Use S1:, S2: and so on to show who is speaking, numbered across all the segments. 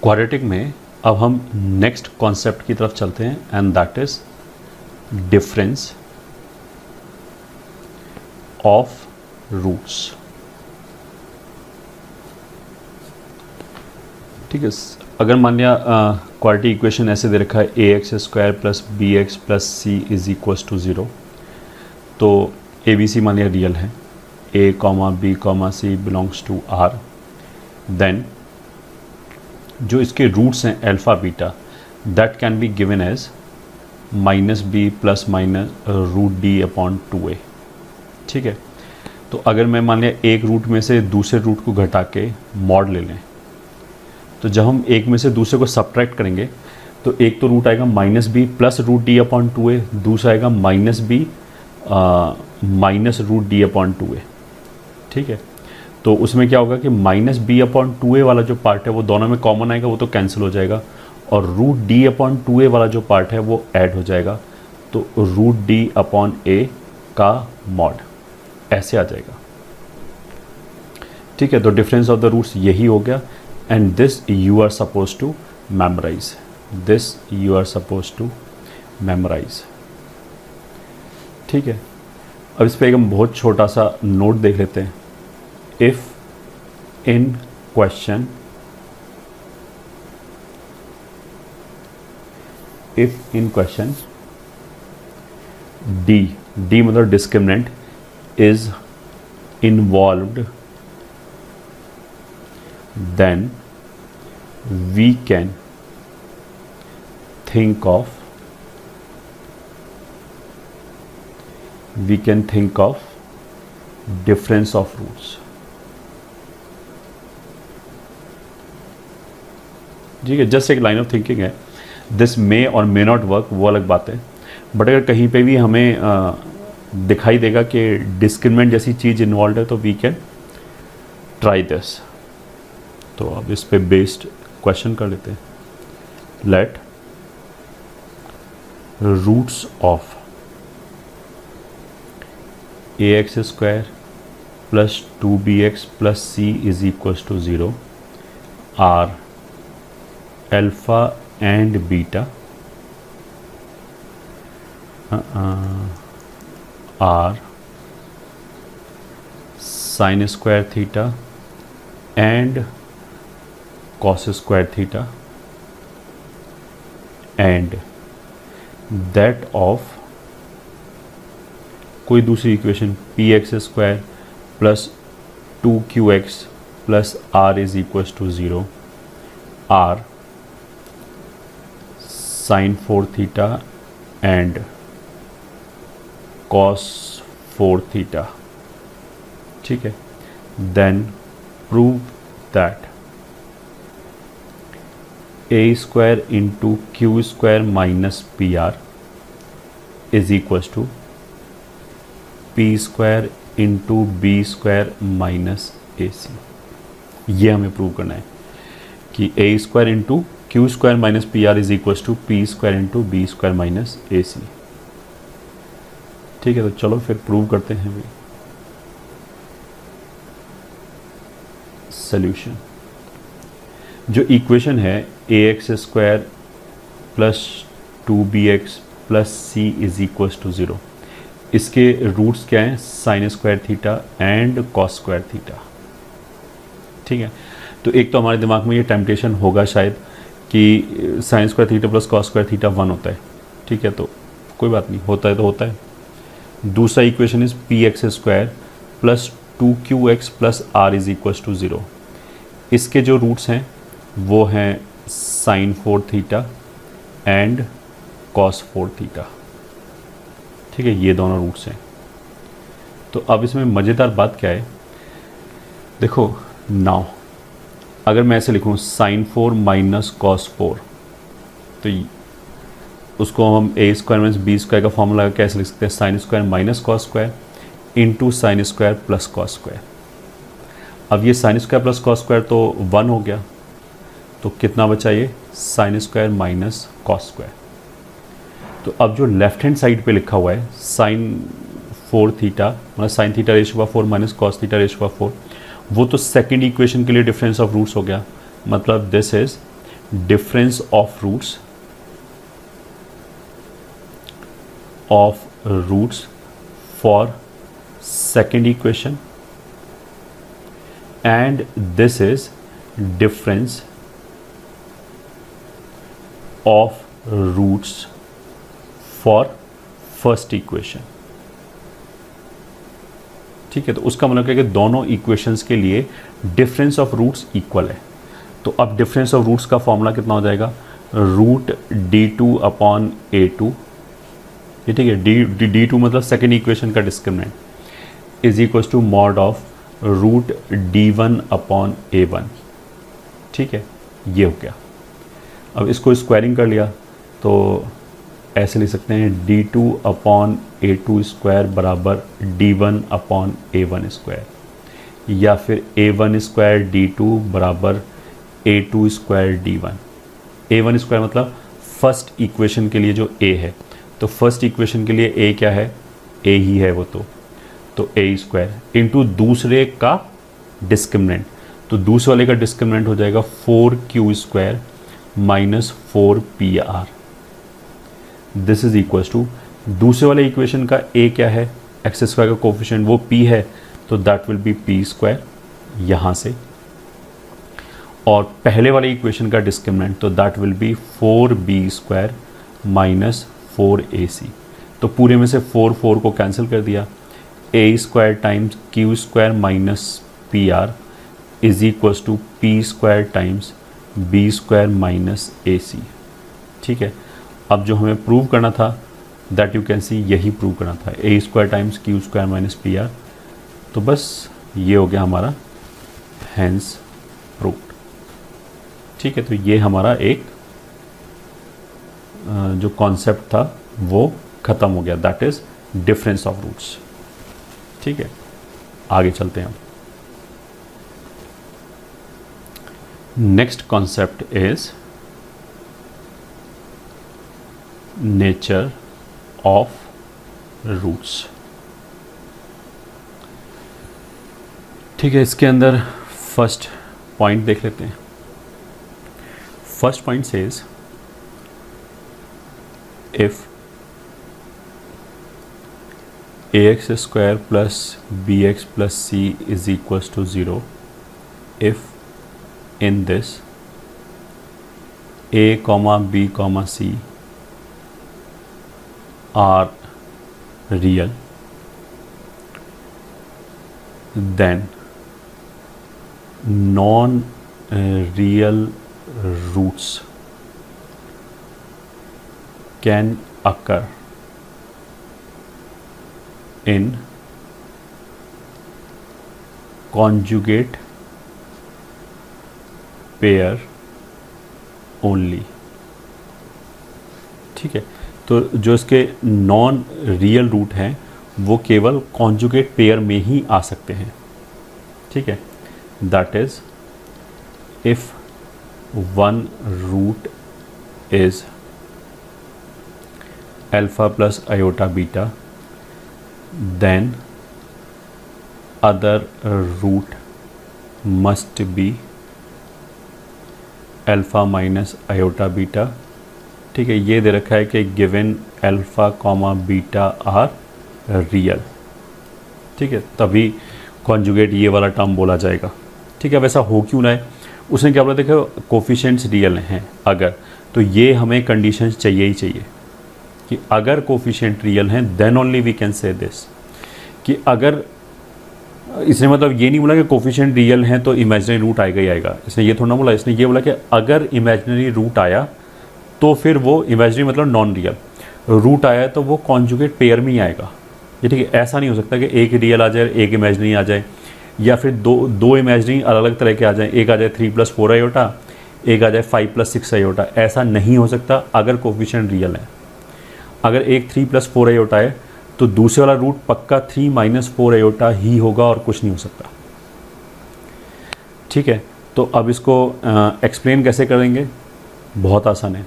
S1: Quadratic में अब हम नेक्स्ट कॉन्सेप्ट की तरफ चलते हैं and that is difference of roots. ठीक है, अगर मान लिया क्वाड्रेटिक इक्वेशन ऐसे दे रखा है ax² plus bx plus c is equals to 0, तो ए बी सी मान लिया रियल है, a comma b comma c belongs to r, then जो इसके रूट्स हैं alpha beta that can be given as -b plus minus √d/2a। ठीक है, तो अगर मैं मान लिया एक रूट में से दूसरे रूट को घटा के मॉड ले लें, तो जब हम एक में से दूसरे को सब्ट्रैक्ट करेंगे तो एक तो रूट आएगा -b प्लस √d/2a, दूसरा आएगा -b माइनस √d/2a। ठीक है, तो उसमें क्या होगा कि -b/2a वाला जो पार्ट है वो दोनों में कॉमन आएगा, वो तो कैंसिल हो जाएगा, और √d/2a वाला जो पार्ट है वो ऐड हो जाएगा, तो √d/a का मॉड ऐसे आ जाएगा। ठीक है, तो डिफरेंस ऑफ द रूट्स यही हो गया and this you are suppose to memorise, this you are suppose to memorise. ठीक है, अब इस पर एक हम बहुत छोटा सा नोट देख लेते हैं। इफ इन क्वेश्चन डी मतलब discriminant is involved, then we can think of difference of roots। ठीक है, जस्ट एक लाइन ऑफ थिंकिंग है, दिस मे और मे नॉट वर्क वो अलग बात है, बट अगर कहीं पे भी हमें दिखाई देगा कि डिस्क्रिमिनेंट जैसी चीज़ इन्वॉल्व है तो वी कैन ट्राई दिस। तो अब इस पे बेस्ड क्वेश्चन कर लेते हैं। Let roots of ax² plus 2bx plus c is equals to 0 are alpha and beta, are sin² theta and cos² theta and that of कोई दूसरी equation px² plus 2qx plus r is equals to 0 r sin4 theta and cos4 theta. ठीक है, then prove that a² into q² minus pr is equals to p² into b² minus ac। ये हमें prove करना है कि a² into q² minus pr is equals to p² into b² minus ac। ठीक है, तो चलो फिर प्रूव करते हैं भी। सॉल्यूशन, जो इक्वेशन है ax² plus 2bx plus c is equals to 0, इसके रूट्स क्या हैं? sin² theta and cos² theta. ठीक है, तो एक तो हमारे दिमाग में ये टेम्पटेशन होगा शायद कि sin² theta plus cos² theta 1 होता है। ठीक है, तो कोई बात नहीं, होता है तो होता है। दूसरा equation is px² plus 2qx plus r is equals to 0, इसके जो रूट्स हैं वो हैं sin4 theta and cos4 theta. ठीक है, ये दोनों रूट्स हैं। तो अब इसमें मज़ेदार बात क्या है, देखो नाउ अगर मैं ऐसे लिखूँ sin4 माइनस cos4, तो उसको हम a² माइनस b² का फॉर्मूला कैसे लिख सकते हैं? sin² minus cos² into sin² plus cos²। अब ये sin² प्लस cos² तो 1 हो गया, तो कितना बचा ये? sin² minus cos²। तो अब जो लेफ्ट हैंड साइड पे लिखा हुआ है sin4 थीटा मतलब sin थीटा रेशो का 4 माइनस cos थीटा रेशो का 4, वो तो सेकेंड इक्वेशन के लिए डिफरेंस ऑफ रूट्स हो गया। मतलब this is difference of roots for second equation, and this is difference of roots for first equation. ठीक है, तो उसका मतलब है कि दोनों इक्वेशंस के लिए डिफरेंस ऑफ रूट्स इक्वल है। तो अब डिफरेंस ऑफ रूट्स का फॉर्मूला कितना हो जाएगा, रूट d2 अपॉन a2, ये ठीक है, d2 मतलब सेकेंड इक्वेशन का discriminant is equal to mod of root d1 upon a1। ठीक है, ये हो गया। अब इसको स्क्वायरिंग कर लिया तो ऐसे लिख सकते हैं d2 अपॉन a2 स्क्वायर बराबर d1 अपॉन a1 स्क्वायर, या फिर a1 स्क्वायर d2 बराबर a2 square d1। a1 square मतलब फर्स्ट इक्वेशन के लिए जो a है, तो फर्स्ट इक्वेशन के लिए a क्या है, a ही है वो, तो a स्क्वायर इंटू दूसरे का डिस्क्रिमिनेंट, तो दूसरे वाले का डिस्क्रिमिनेंट हो जाएगा 4q square minus 4pr। This is equal to दूसरे वाले इक्वेशन का a क्या है, एक्स स्क्वायर का कोफिशिएंट वो p है, तो that will be p square यहाँ से, और पहले वाले इक्वेशन का डिस्क्रिमिनेंट तो that will be 4b square minus 4ac। तो पूरे में से 4 को कैंसिल कर दिया, a square times q square minus P R is equals to p square times b square minus ac। ठीक है, अब जो हमें प्रूव करना था दैट यू कैन सी, यही प्रूव करना था, a square times q square minus P are. तो बस ये हो गया हमारा हैंस प्रूव्ड। ठीक है, तो ये हमारा एक जो कॉन्सेप्ट था वो ख़त्म हो गया, that is difference of roots. ठीक है, आगे चलते हैं। Next concept is nature of roots. ठीक है, इसके अंदर फर्स्ट पॉइंट देख लेते हैं। First point says if ax square plus bx plus c is equals to 0, if in this a comma b comma c are real, then non-real roots can occur in conjugate pair only। ठीक है, तो जो इसके non real root हैं वो केवल conjugate pair में ही आ सकते हैं। ठीक है, that is if one root is alpha plus iota beta, then other root must be alpha minus iota beta। ठीक है, ये दे रखा है कि given alpha comma beta are real. ठीक है, तभी कॉन्जुगेट ये वाला टर्म बोला जाएगा। ठीक है, वैसा हो क्यों ना है, उसने क्या बोला, देखो कोफिशिएंट्स रियल हैं अगर, तो ये हमें कंडीशंस चाहिए ही चाहिए कि अगर कोफिशिएंट रियल हैं then only we can say this, कि अगर, इसने मतलब ये नहीं बोला कि कोफिशिएंट रियल हैं तो इमेजिनरी रूट आएगा ही आएगा, इसने ये थोड़ा बोला, इसने ये बोला कि अगर इमेजिनरी रूट आया तो फिर वो इमेजिनरी मतलब नॉन रियल रूट आया तो वो कॉन्जुगेट पेयर में ही आएगा। ये ठीक है, ऐसा नहीं हो सकता कि एक रियल आ जाए एक इमेजिनरी आ जाए, या फिर दो इमेजिनरी अलग अलग तरह के आ जाए, एक आ जाए 3 + 4 आयोटा, एक आ जाए 5 + 6 आयोटा। ऐसा नहीं हो सकता अगर कोफिशिएंट रियल है। अगर एक 3 + 4 आयोटा है तो दूसरे वाला रूट पक्का 3 - 4 आयोटा ही होगा और कुछ नहीं हो सकता। ठीक है, तो अब इसको एक्सप्लेन कैसे करेंगे, बहुत आसान है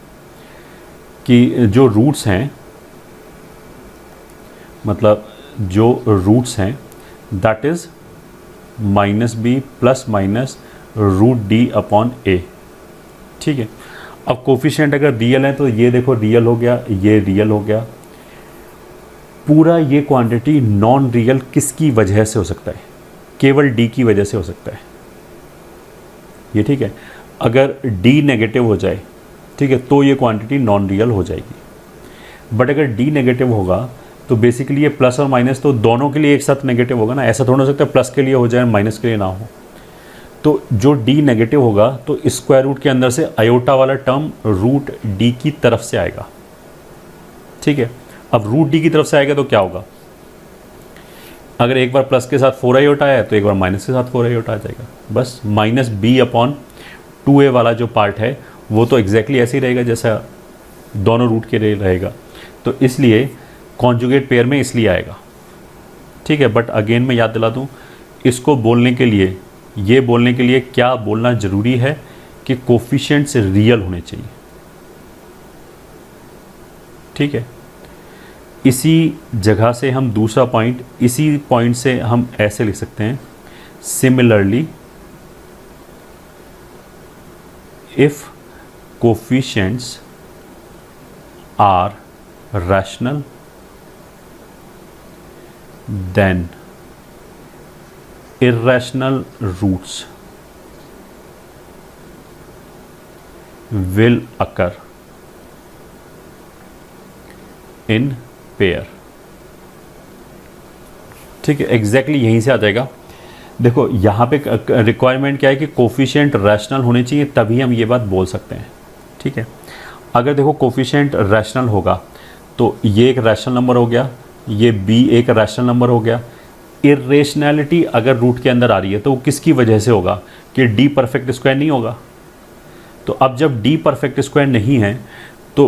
S1: कि जो रूट्स हैं, मतलब जो रूट्स हैं that is -b ± √d upon a। ठीक है, अब कोफिशिएंट अगर रियल है तो ये देखो रियल हो गया, ये रियल हो गया, पूरा ये क्वांटिटी नॉन रियल किसकी वजह से हो सकता है? केवल डी की वजह से हो सकता है, ये ठीक है। अगर डी नेगेटिव हो जाए, ठीक है, तो ये क्वांटिटी नॉन रियल हो जाएगी। बट अगर डी नेगेटिव होगा तो बेसिकली ये प्लस और माइनस तो दोनों के लिए एक साथ नेगेटिव होगा ना, ऐसा थोड़ा हो सकता है प्लस के लिए हो जाए माइनस के लिए ना हो। तो जो डी नेगेटिव होगा तो स्क्वायर रूट के अंदर से आयोटा वाला टर्म रूट डी की तरफ से आएगा, ठीक है। अब रूट डी की तरफ से आएगा तो क्या होगा? अगर एक बार प्लस के साथ 4 आयोटा आया तो एक बार माइनस के साथ 4 आयोटा आ जाएगा, बस माइनस बी अपॉन 2a वाला जो पार्ट है वो तो एग्जैक्टली ऐसे ही रहेगा जैसा दोनों रूट के लिए रहेगा। तो इसलिए कॉन्जुगेट पेयर में इसलिए आएगा, ठीक है। बट अगेन मैं याद दिला दूं, इसको बोलने के लिए, ये बोलने के लिए क्या बोलना ज़रूरी है कि कोफिशिएंट्स रियल होने चाहिए, ठीक है। इसी जगह से हम दूसरा पॉइंट, इसी पॉइंट से हम ऐसे लिख सकते हैं, similarly if coefficients are rational then irrational roots will occur in pair, ठीक है। एग्जैक्टली यहीं से आ जाएगा। देखो यहाँ पे रिक्वायरमेंट क्या है कि कोफिशिएंट रैशनल होने चाहिए, तभी हम ये बात बोल सकते हैं, ठीक है। अगर देखो कोफिशिएंट रैशनल होगा तो ये एक रैशनल नंबर हो गया, ये b एक रैशनल नंबर हो गया। इरेशनैलिटी अगर रूट के अंदर आ रही है तो वो किसकी वजह से होगा? कि d परफेक्ट स्क्वायर नहीं होगा। तो अब जब d परफेक्ट स्क्वायर नहीं है तो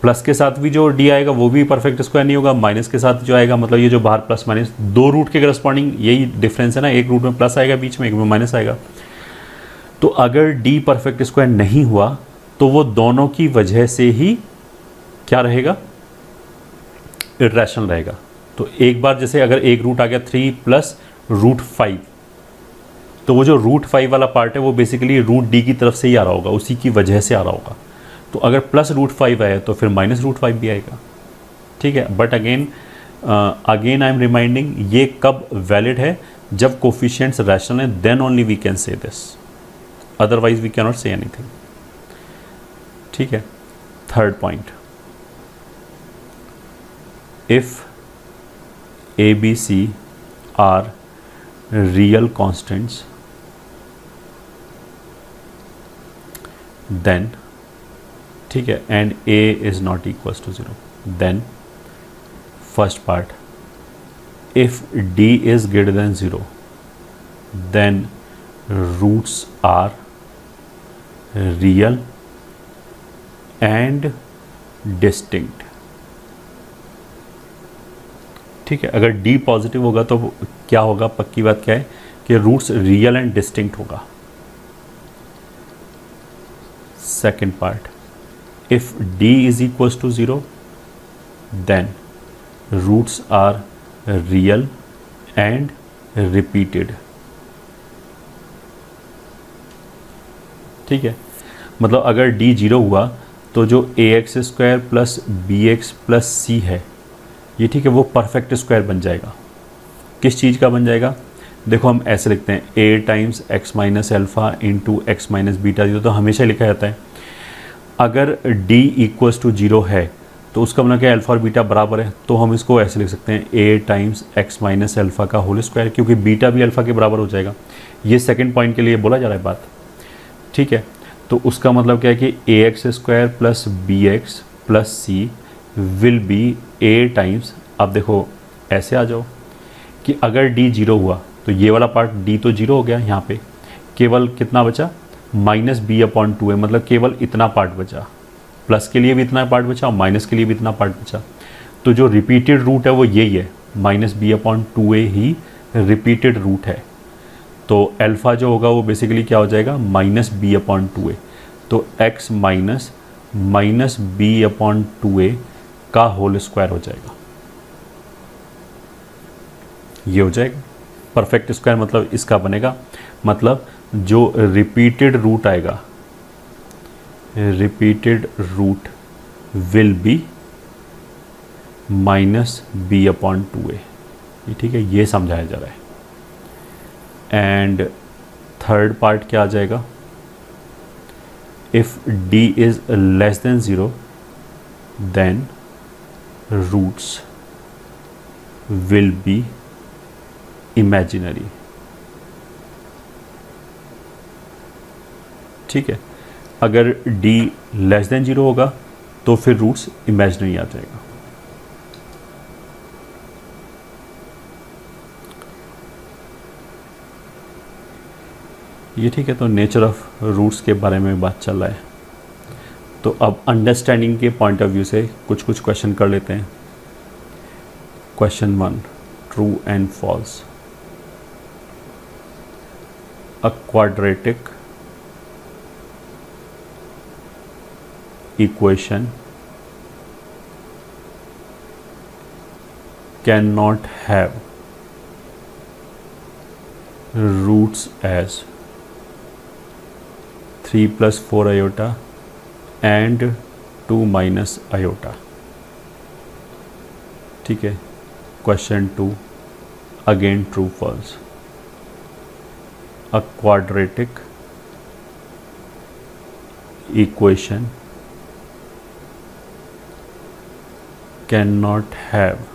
S1: प्लस के साथ भी जो d आएगा वो भी परफेक्ट स्क्वायर नहीं होगा, माइनस के साथ जो आएगा, मतलब ये जो बाहर प्लस माइनस दो रूट के करस्पॉन्डिंग यही डिफरेंस है ना, एक रूट में प्लस आएगा बीच में, एक में माइनस आएगा। तो अगर d परफेक्ट स्क्वायर नहीं हुआ तो वो दोनों की वजह से ही क्या रहेगा? इरेशनल रहेगा। तो एक बार जैसे अगर एक रूट आ गया 3 प्लस रूट 5, तो वो जो रूट 5 वाला पार्ट है वो बेसिकली रूट डी की तरफ से ही आ रहा होगा, उसी की वजह से आ रहा होगा। तो अगर प्लस रूट 5 आया तो फिर माइनस रूट 5 भी आएगा, ठीक है। But again I am reminding, ये कब वैलिड है? जब कोफिशिएंट्स रैशनल है, then only we can say this, otherwise we can not say anything, ठीक है। Third point, if a b c are real constants then, ठीक है, and a is not equals to 0, then first part, if d is greater than 0 then roots are real and distinct, ठीक है। अगर d positive होगा तो क्या होगा? पक्की बात क्या है कि रूट्स रियल एंड डिस्टिंक्ट होगा। Second part, if d is equals to 0 then roots are real and repeated, ठीक है। मतलब अगर d 0 हुआ तो जो ax square plus bx plus c है ये, ठीक है, वो परफेक्ट स्क्वायर बन जाएगा। किस चीज़ का बन जाएगा? देखो हम ऐसे लिखते हैं, a times x minus alpha into x minus beta, जो तो हमेशा लिखा जाता है। अगर d इक्वल्स टू 0 है तो उसका मतलब क्या? अल्फ़ा और बीटा बराबर है, तो हम इसको ऐसे लिख सकते हैं a times x minus alpha का होल स्क्वायर, क्योंकि बीटा भी अल्फ़ा के बराबर हो जाएगा। ये सेकेंड पॉइंट के लिए बोला जा रहा है बात, ठीक है। तो उसका मतलब क्या है कि ax square plus bx plus c will be a times, अब देखो ऐसे आ जाओ कि अगर d 0 हुआ तो ये वाला पार्ट d तो 0 हो गया, यहाँ पे केवल कितना बचा? माइनस बी अपॉन 2a, मतलब केवल इतना पार्ट बचा, प्लस के लिए भी इतना पार्ट बचा और माइनस के लिए भी इतना पार्ट बचा। तो जो रिपीटेड रूट है वो यही है, माइनस बी अपॉन 2a ही रिपीटेड रूट है। तो अल्फ़ा जो होगा वो बेसिकली क्या हो जाएगा? Minus B upon 2a। तो x minus minus B upon 2a का होल स्क्वायर हो जाएगा, ये हो जाएगा परफेक्ट स्क्वायर। मतलब इसका बनेगा, मतलब जो रिपीटेड रूट आएगा repeated root will be minus B upon 2a, ये ठीक है, ये समझाया जा रहा है। एंड थर्ड पार्ट क्या आ जाएगा, if d is less than 0 then roots will be imaginary. ठीक है, अगर d लेस देन 0 होगा तो फिर रूट्स इमेजिनरी आ जाएगा। ये ठीक है, तो नेचर ऑफ रूट्स के बारे में बात चल रहा है, तो अब अंडरस्टैंडिंग के पॉइंट ऑफ व्यू से कुछ क्वेश्चन कर लेते हैं। Question 1, true and false. A quadratic equation can not have roots as 3 plus 4 iota and 2 minus iota। ठीक है, question 2, again true false. A quadratic equation can not have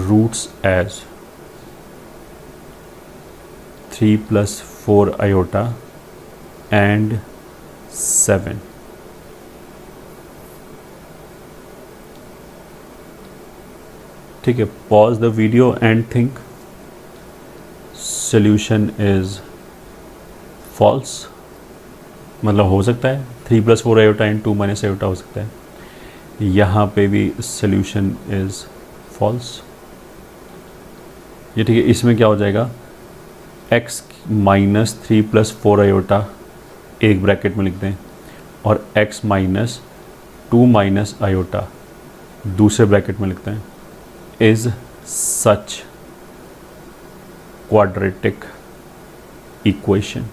S1: roots as 3 plus 4 iota and 7। ठीक है, pause the video and think. Solution is false, मतलब हो सकता है 3 plus 4 iota and 2 minus iota हो सकता है। यहाँ पे भी सोल्यूशन इज फॉल्स। ये ठीक है, इसमें क्या हो जाएगा, x माइनस 3 plus 4 iota एक ब्रैकेट में लिख दें और x माइनस 2 minus iota दूसरे ब्रैकेट में लिखते हैं, इज सच क्वाड्रेटिक इक्वेशन।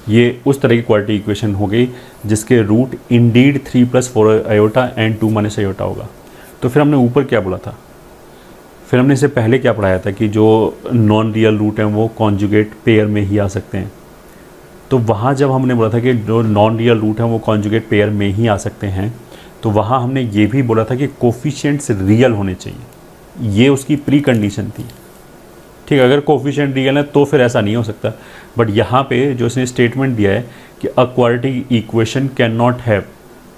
S1: ये उस तरह की क्वाड्रेटिक इक्वेशन हो गई जिसके root indeed 3 plus 4 iota and 2 minus iota होगा। तो फिर हमने ऊपर क्या बोला था, फिर हमने इससे पहले क्या पढ़ाया था कि जो नॉन रियल रूट हैं वो कॉन्जुगेट पेयर में ही आ सकते हैं। तो वहाँ जब हमने बोला था कि जो नॉन रियल रूट हैं वो कॉन्जुगेट पेयर में ही आ सकते हैं, तो वहाँ हमने ये भी बोला था कि कोफिशिएंट्स रियल होने चाहिए, ये उसकी प्री कंडीशन थी। ठीक है, अगर कोफिशिएंट रियल है तो फिर ऐसा नहीं हो सकता। बट यहाँ पे जो इसने स्टेटमेंट दिया है कि a quadratic equation can not have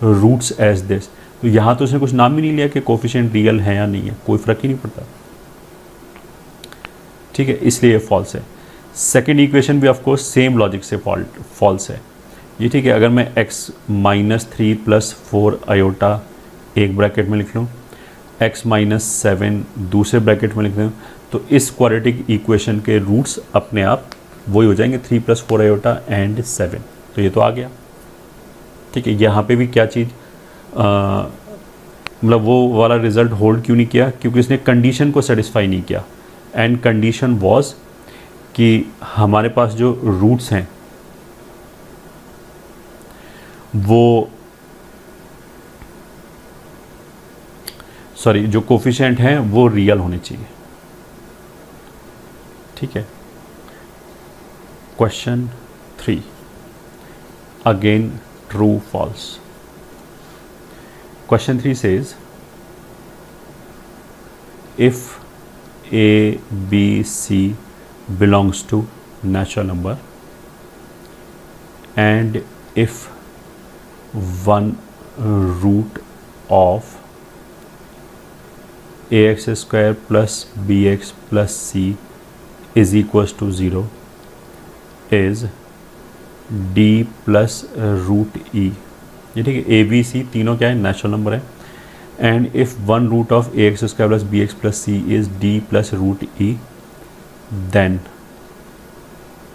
S1: roots as this, तो यहाँ तो उसने कुछ नाम ही नहीं लिया कि कोफिशिएंट रियल है या नहीं है, कोई फ़र्क ही नहीं पड़ता। ठीक है, इसलिए फॉल्स है। सेकेंड इक्वेशन भी ऑफकोर्स सेम लॉजिक से फॉल्स है। ये ठीक है, अगर मैं x माइनस 3 plus 4 iota एक ब्रैकेट में लिख लूँ, x माइनस 7 दूसरे ब्रैकेट में लिख दूँ, तो इस क्वाड्रेटिक इक्वेशन के रूट्स अपने आप वही हो जाएंगे 3 plus 4 iota एंड 7। तो ये तो आ गया। ठीक है, यहाँ पे भी क्या चीज़, मतलब वो वाला रिजल्ट होल्ड क्यों नहीं किया, क्योंकि इसने कंडीशन को सेटिस्फाई नहीं किया। एंड कंडीशन वॉज कि हमारे पास जो रूट्स हैं वो जो कोफिशिएंट हैं वो रियल होने चाहिए। ठीक है, question 3, again true false. Question 3 says if A, B, C belongs to natural number and if one root of ax square plus bx plus c is equals to 0 is d plus root e। ये ठीक है, A B C तीनों क्या है, natural number है। And if one root of A X square plus B X plus C is D plus root E, then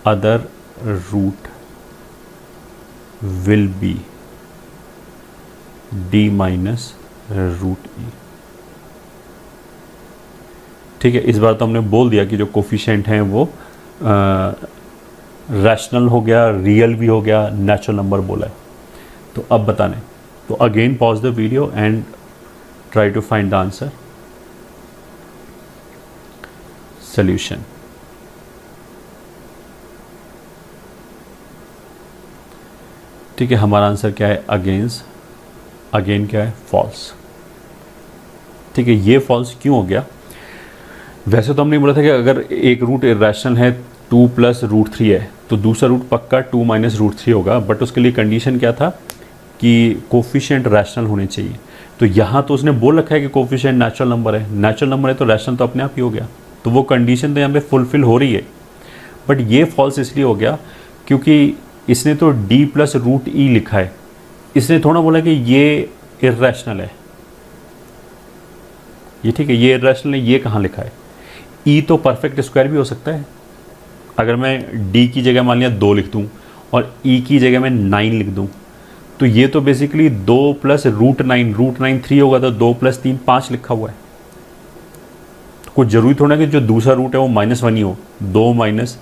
S1: other root will be D minus root E. ठीक है, इस बार तो हमने बोल दिया कि जो कोफिशिएंट हैं वो रैशनल हो गया, रियल भी हो गया, नेचुरल नंबर बोला है। तो अब बताने, तो again pause the video and try to find the answer. Solution, ठीक है, हमारा आंसर क्या है? अगेन क्या है? फॉल्स। ठीक है, ये फॉल्स क्यों हो गया? वैसे तो हमने बोला था कि अगर एक रूट इरेशनल है 2 प्लस रूट 3 है तो दूसरा रूट पक्का 2 माइनस रूट 3 होगा, बट उसके लिए कंडीशन क्या था कि कोफिशिएंट रैशनल होने चाहिए। तो यहाँ तो उसने बोल रखा है कि कोफिशिएंट नेचुरल नंबर है, नेचुरल नंबर है तो रैशनल तो अपने आप ही हो गया, तो वो कंडीशन तो यहाँ पे फुलफिल हो रही है। बट ये फॉल्स इसलिए हो गया क्योंकि इसने तो d प्लस रूट ई लिखा है, इसने थोड़ा बोला कि ये इरेशनल है, ये ठीक है, ये इरेशनल है, ये कहाँ लिखा है? ई तो परफेक्ट स्क्वायर भी हो सकता है। अगर मैं d की जगह मान लिया 2 लिख दूँ और e की जगह मैं 9 लिख दूँ, तो ये तो बेसिकली 2 प्लस रूट 9 3 होगा, तो 2 प्लस 3 5 लिखा हुआ है। तो कुछ ज़रूरी थोड़ा कि जो दूसरा रूट है वो -1 ही हो, 2 माइनस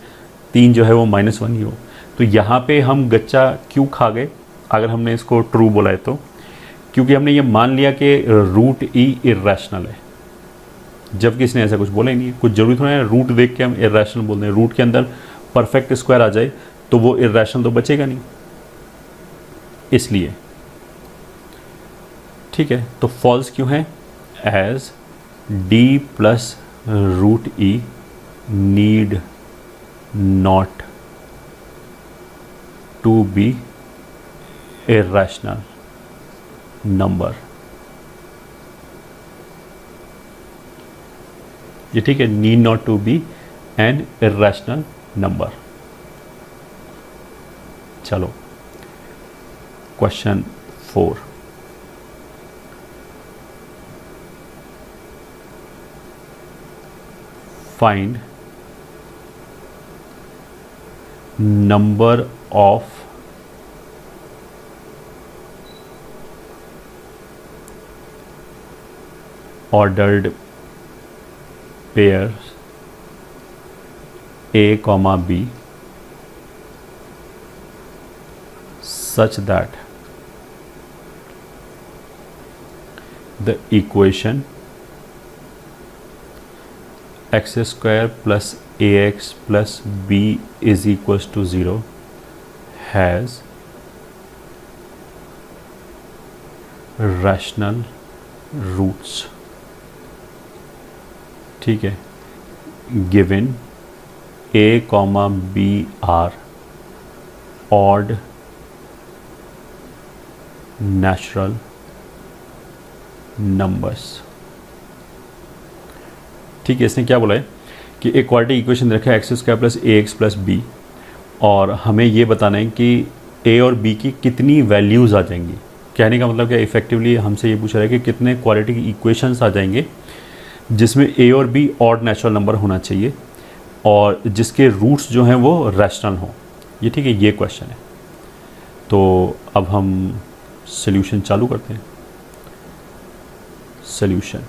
S1: 3 जो है वो -1 ही हो। तो यहाँ पे हम गच्चा क्यों खा गए अगर हमने इसको ट्रू बोला है तो? क्योंकि हमने ये मान लिया कि रूट ई इरेशनल है, जबकि इसने ऐसा कुछ बोला ही नहीं है। कुछ जरूरी थोड़ा है रूट देख के हम इरेशनल बोल रहे हैं, रूट के अंदर परफेक्ट स्क्वायर आ जाए तो वो इरेशनल तो बचेगा नहीं, इसलिए। ठीक है, तो फॉल्स क्यों है? As d plus root e need not to be irrational number। ये ठीक है, need not to be an irrational number। चलो question 4, find number of ordered pairs a comma b such that the equation x square plus ax plus b is equals to 0 has rational roots। ठीक है, given a comma b are odd natural numbers. ठीक है, इसने क्या बोला है कि एक क्वाड्रेटिक इक्वेशन रखा है एक्स स्क्वायर प्लस ए एक्स प्लस बी, और हमें ये बताना है कि a और b की कितनी वैल्यूज़ आ जाएंगी। कहने का मतलब क्या, इफेक्टिवली हमसे ये पूछ रहा है कि कितने क्वाड्रेटिक इक्वेशंस आ जाएंगे जिसमें a और b ऑड नेचुरल नंबर होना चाहिए और जिसके रूट्स जो हैं वो रैशनल हों। ये ठीक है, ये क्वेश्चन है। तो अब हम सॉल्यूशन चालू करते हैं। सॉल्यूशन,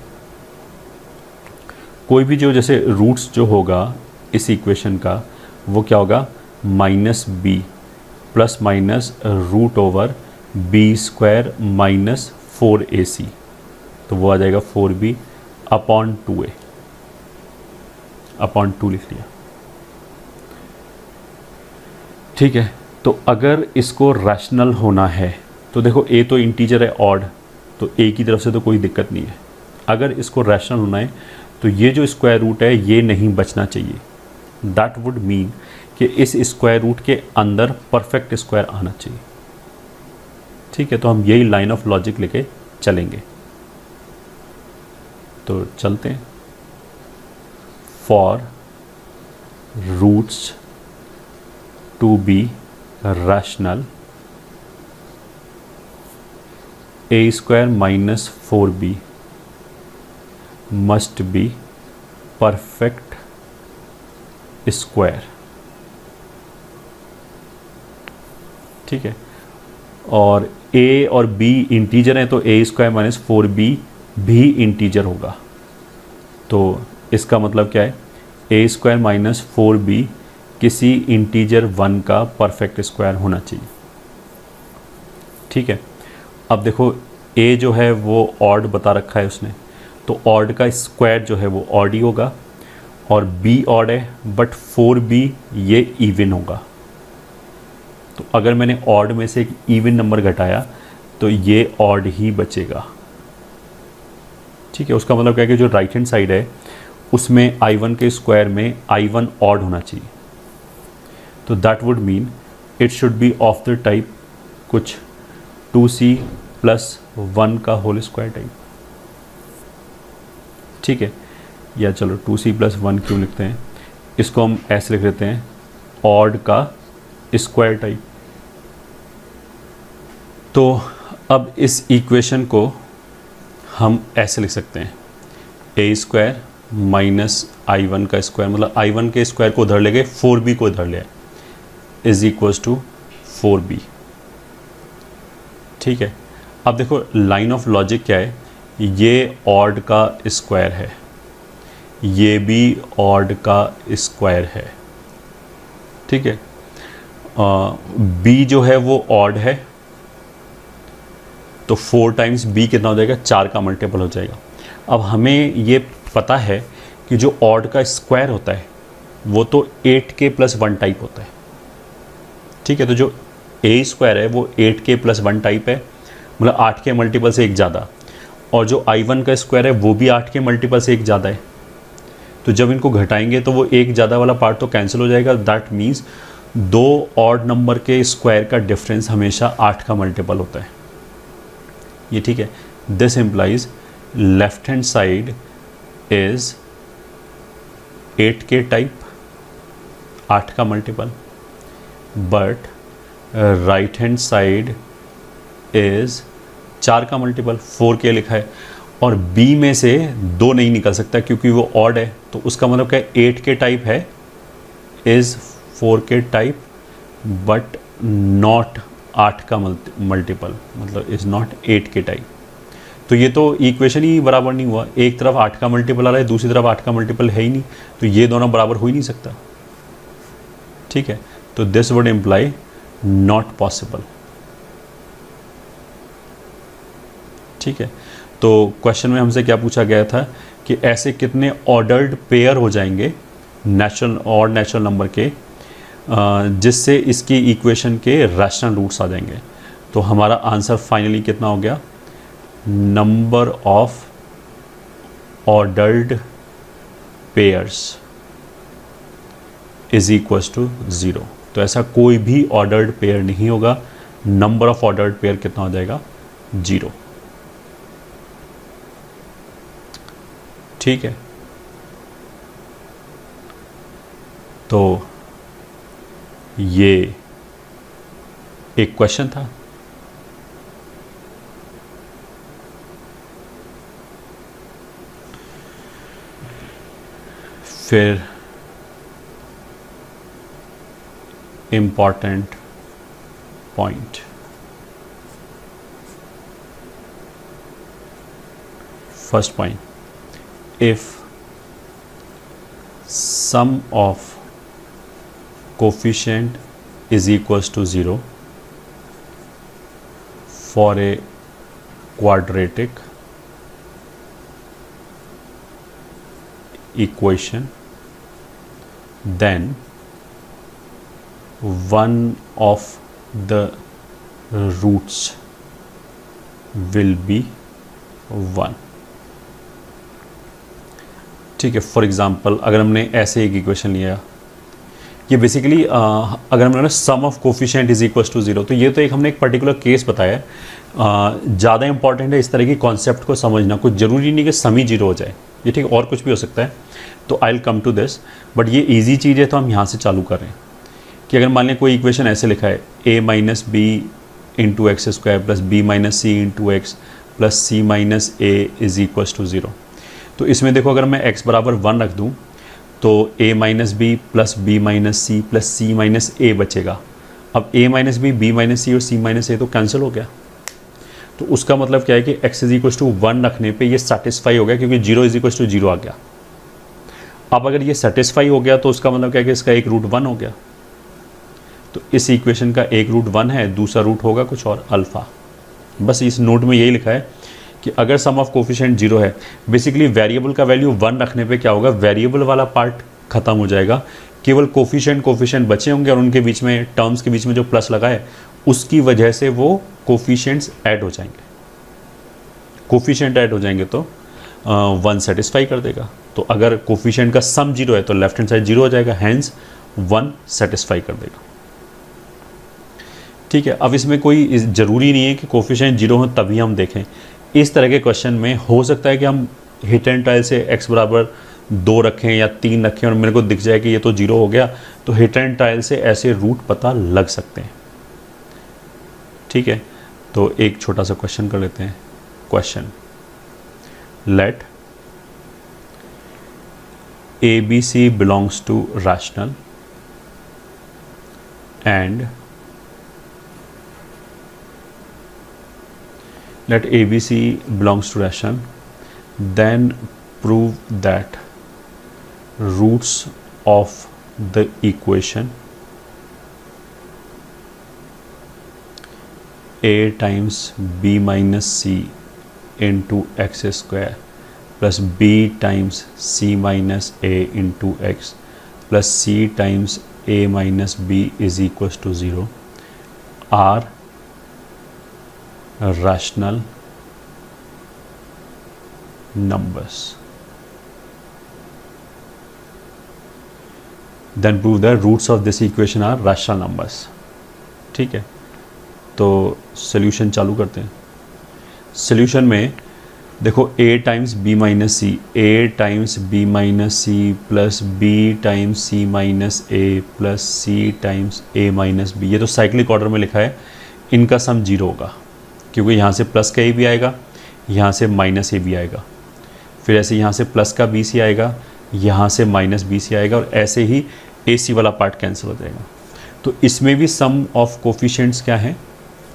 S1: कोई भी जो जैसे रूट्स जो होगा इस इक्वेशन का वो क्या होगा? -b plus minus root over b square minus 4ac, तो वो आ जाएगा 4b अपॉन 2a, अपॉन 2 लिख लिया। ठीक है, तो अगर इसको रैशनल होना है तो देखो a तो इंटीजर है ऑड, तो a की तरफ से तो कोई दिक्कत नहीं है। अगर इसको रैशनल होना है तो ये जो स्क्वायर रूट है ये नहीं बचना चाहिए। दैट वुड मीन कि इस स्क्वायर रूट के अंदर परफेक्ट स्क्वायर आना चाहिए। ठीक है, तो हम यही लाइन ऑफ लॉजिक लेके चलेंगे। तो चलते हैं। For roots to be rational a square minus 4b must be perfect square. ठीक है, और a और b इंटीजर हैं तो a स्क्वायर माइनस 4b भी इंटीजर होगा। तो इसका मतलब क्या है, a स्क्वायर माइनस 4b किसी इंटीजर 1 का परफेक्ट स्क्वायर होना चाहिए। ठीक है, अब देखो a जो है वो ऑड बता रखा है उसने, तो ऑड का स्क्वायर जो है वो ऑड ही होगा, और b ऑड है बट 4b ये इवन होगा। तो अगर मैंने ऑड में से एक इवन नंबर घटाया तो ये ऑड ही बचेगा। ठीक है, उसका मतलब क्या है कि जो राइट हैंड साइड है उसमें i1 के स्क्वायर में i1 ऑड होना चाहिए। तो that would mean it should B of the type कुछ 2c प्लस 1 का होल स्क्वायर टाइप। ठीक है, या चलो 2c प्लस 1 क्यों लिखते हैं, इसको हम ऐसे लिख देते हैं ऑड का स्क्वायर टाइप। तो अब इस इक्वेशन को हम ऐसे लिख सकते हैं a स्क्वायर माइनस i1 का स्क्वायर, मतलब i1 के स्क्वायर को उधर ले गए, 4b को इधर ले आए, इज इक्वल्स टू 4b। ठीक है, अब देखो लाइन ऑफ लॉजिक क्या है, ये ऑड का स्क्वायर है, ये भी ऑड का स्क्वायर है। ठीक है, b जो है वो ऑड है, तो 4 टाइम्स b कितना हो जाएगा, 4 का मल्टीपल हो जाएगा। अब हमें ये पता है कि जो ऑड का स्क्वायर होता है वो तो 8k प्लस 1 टाइप होता है। ठीक है, तो जो a स्क्वायर है वो 8k प्लस 1 टाइप है, मतलब 8 के मल्टीपल से एक ज़्यादा, और जो i1 का स्क्वायर है वो भी 8 के मल्टीपल से एक ज़्यादा है। तो जब इनको घटाएंगे तो वो एक ज़्यादा वाला पार्ट तो कैंसिल हो जाएगा। दैट मीन्स दो ऑड नंबर के स्क्वायर का डिफरेंस हमेशा 8 का मल्टीपल होता है ये। ठीक है, this implies left hand side is 8k type, 8 का multiple, but right hand side is 4 का मल्टीपल, 4k लिखा है, और b में से 2 नहीं निकल सकता क्योंकि वो ऑड है। तो उसका मतलब क्या है, 8k टाइप है is 4k type but not 8 का मल्टीपल, मतलब इज नॉट 8k टाइप। तो ये तो इक्वेशन ही बराबर नहीं हुआ, एक तरफ 8 का मल्टीपल आ रहा है, दूसरी तरफ 8 का मल्टीपल है ही नहीं, तो ये दोनों बराबर हो ही नहीं सकता। ठीक है, तो this would imply not possible. ठीक है, तो क्वेश्चन में हमसे क्या पूछा गया था कि ऐसे कितने ऑर्डर्ड पेयर हो जाएंगे नेचुरल और नेचुरल नंबर के जिससे इसकी इक्वेशन के रैशनल रूट्स आ जाएंगे। तो हमारा आंसर फाइनली कितना हो गया, number of ordered pairs is equals to 0। तो ऐसा कोई भी ऑर्डर्ड पेयर नहीं होगा, नंबर ऑफ ऑर्डर्ड पेयर कितना हो जाएगा, 0। ठीक है, तो ये एक क्वेश्चन था। फिर important point, first point, if sum of coefficient is equals to 0 for a quadratic equation, then one of the roots will be 1। ठीक है, फॉर एग्जांपल अगर हमने ऐसे एक इक्वेशन लिया, ये बेसिकली अगर हमने sum of coefficient is equals to 0, तो ये तो एक हमने एक पर्टिकुलर केस बताया है। ज़्यादा इंपॉर्टेंट है इस तरह की कॉन्सेप्ट को समझना, कुछ ज़रूरी नहीं कि सम ही 0 हो जाए, ये ठीक, और कुछ भी हो सकता है। तो I will come to this, but ये ईजी चीज़ है तो हम यहाँ से चालू कर रहे हैं कि अगर मान लें कोई इक्वेशन ऐसे लिखा है a minus b into x square plus B minus c into x plus C minus a is equals to 0। तो इसमें देखो अगर मैं x बराबर 1 रख दूं तो a minus B plus B minus C plus C minus A बचेगा। अब a माइनस बी माइनस सी और c माइनस ए तो कैंसिल हो गया। तो उसका मतलब क्या है कि x इज इक्वल टू 1 रखने पे ये सेटिस्फाई हो गया क्योंकि 0 इज इक्वल टू 0 आ गया। अब अगर ये सेटिस्फाई हो गया तो उसका मतलब क्या है कि इसका एक रूट 1 हो गया। तो इस इक्वेशन का एक रूट 1 है, दूसरा रूट होगा कुछ और अल्फ़ा। बस इस नोट में यही लिखा है कि अगर सम ऑफ कोफिशिएंट 0 है, बेसिकली वेरिएबल का वैल्यू 1 रखने पे क्या होगा, वेरिएबल वाला पार्ट खत्म हो जाएगा, केवल कोफिशिएंट बचे होंगे और उनके बीच में, टर्म्स के बीच में जो प्लस लगा है उसकी वजह से वो कोफिशिएंट्स ऐड हो जाएंगे। कोफिशिएंट ऐड हो जाएंगे तो 1 सेटिस्फाई कर देगा। तो अगर कोफिशिएंट का सम 0 है तो लेफ्ट हैंड साइड 0 हो जाएगा, हैंस 1 सेटिस्फाई कर देगा। ठीक है, अब इसमें कोई ज़रूरी नहीं है कि कोफिशिएंट 0 हो तभी हम देखें। इस तरह के क्वेश्चन में हो सकता है कि हम हिट एंड ट्रायल से x बराबर 2 रखें या 3 रखें और मेरे को दिख जाए कि ये तो 0 हो गया, तो हिट एंड ट्रायल से ऐसे रूट पता लग सकते हैं। ठीक है, तो एक छोटा सा क्वेश्चन कर लेते हैं। Question, let ABC belongs to rational and let ABC belongs to rational, then prove that roots of the equation a times b minus c into x square plus b times c minus a into x plus c times a minus b is equals to 0 are rational numbers. Then prove the roots of this equation are rational numbers. ठीक है, तो solution चालू करते हैं। Solution में देखो a times b minus c, a times b minus C plus b times c minus a plus c times a minus b, ये तो साइक्लिक ऑर्डर में लिखा है। इनका सम 0 होगा क्योंकि यहाँ से प्लस का a भी आएगा, यहाँ से माइनस a भी आएगा, फिर ऐसे यहाँ से प्लस का बी सी आएगा, यहाँ से माइनस बी सी आएगा और ऐसे ही ए सी वाला पार्ट कैंसिल हो जाएगा। तो इसमें भी सम ऑफ कोफिशिएंट्स क्या है,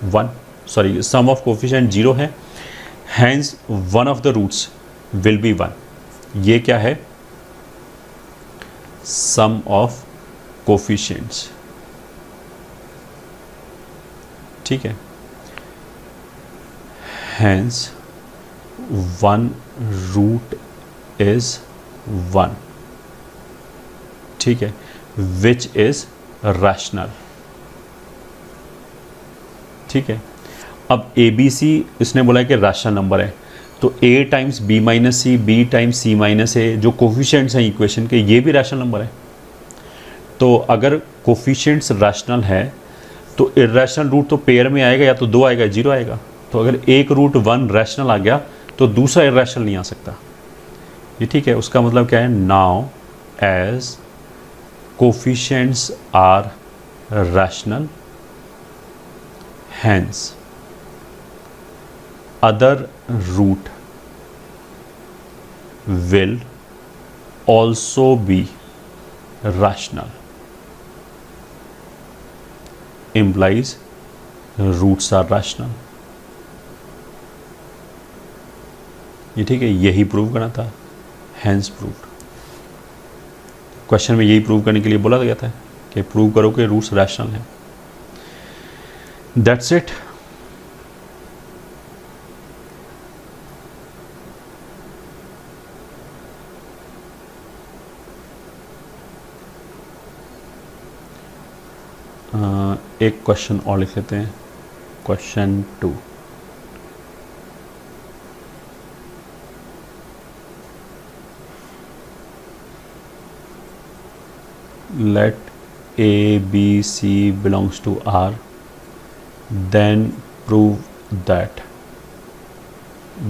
S1: 1, सॉरी सम ऑफ कोफिशिएंट 0 है, hence one of the roots will be 1। ये क्या है, सम ऑफ कोफिशिएंट्स। ठीक है, हैंस 1 रूट इज 1। ठीक है, विच इज रैशनल। ठीक है, अब ए बी सी इसने बोला है कि रैशनल नंबर है, तो ए टाइम्स बी माइनस सी, बी टाइम्स सी माइनस ए, जो कोफिशिएंट्स हैं इक्वेशन के, ये भी रैशनल नंबर है। तो अगर कोफिशिएंट्स रैशनल है तो इर्रेशनल रूट तो पेयर में आएगा, या तो 2 आएगा, 0 आएगा। तो अगर एक रूट 1 रैशनल आ गया तो दूसरा इर्रेशनल नहीं आ सकता। ये ठीक है, उसका मतलब क्या है, now as coefficients are rational hence other root will also be rational, implies roots are rational। ये ठीक है, यही प्रूव करना था, हैंस प्रूव्ड। क्वेश्चन में यही प्रूव करने के लिए बोला गया था कि प्रूव करो कि रूट्स रैशनल हैं। That's it. एक क्वेश्चन और लिख लेते हैं, question 2। Let A, B, C belongs to R, then prove that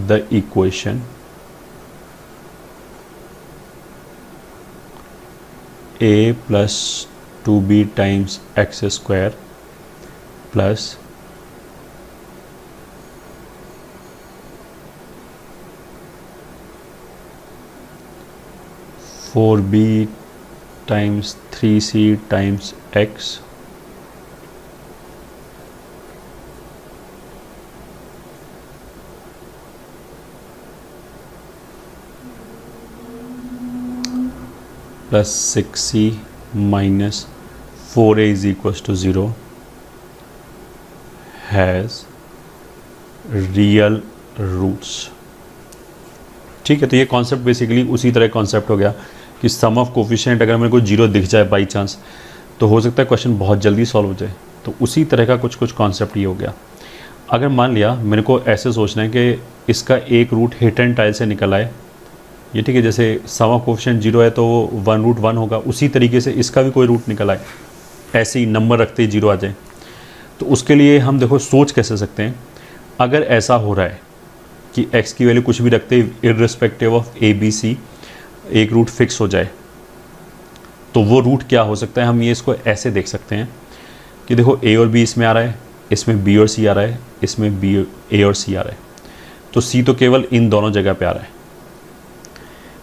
S1: the equation A plus 2B times x square plus 4B times 3C times x plus 6c minus 4a is equal to 0 has real roots. ठीक है, तो ये concept basically उसी तरह concept हो गया कि सम of coefficient अगर मेरे को 0 दिख जाए बाई चांस तो हो सकता है क्वेश्चन बहुत जल्दी सॉल्व हो जाए। तो उसी तरह का कुछ कॉन्सेप्ट ये हो गया। अगर मान लिया मेरे को ऐसे सोचना है कि इसका एक रूट हिट एंड टाइल से निकल आए, ये ठीक है, जैसे सम ऑफ कोफिशिएंट 0 है तो 1√1 होगा, उसी तरीके से इसका भी कोई रूट निकल आए, ऐसे ही नंबर रखते ही 0 आ जाए। तो उसके लिए हम देखो सोच कैसे सकते हैं। अगर ऐसा हो रहा है कि x की वैल्यू कुछ भी रखते irrespective of a b c एक रूट फिक्स हो जाए, तो वो रूट क्या हो सकता है। हम ये इसको ऐसे देख सकते हैं कि देखो a और b इसमें आ रहा है, इसमें b और c आ रहा है, इसमें a और c आ रहा है, तो c तो केवल इन दोनों जगह पे आ रहा है।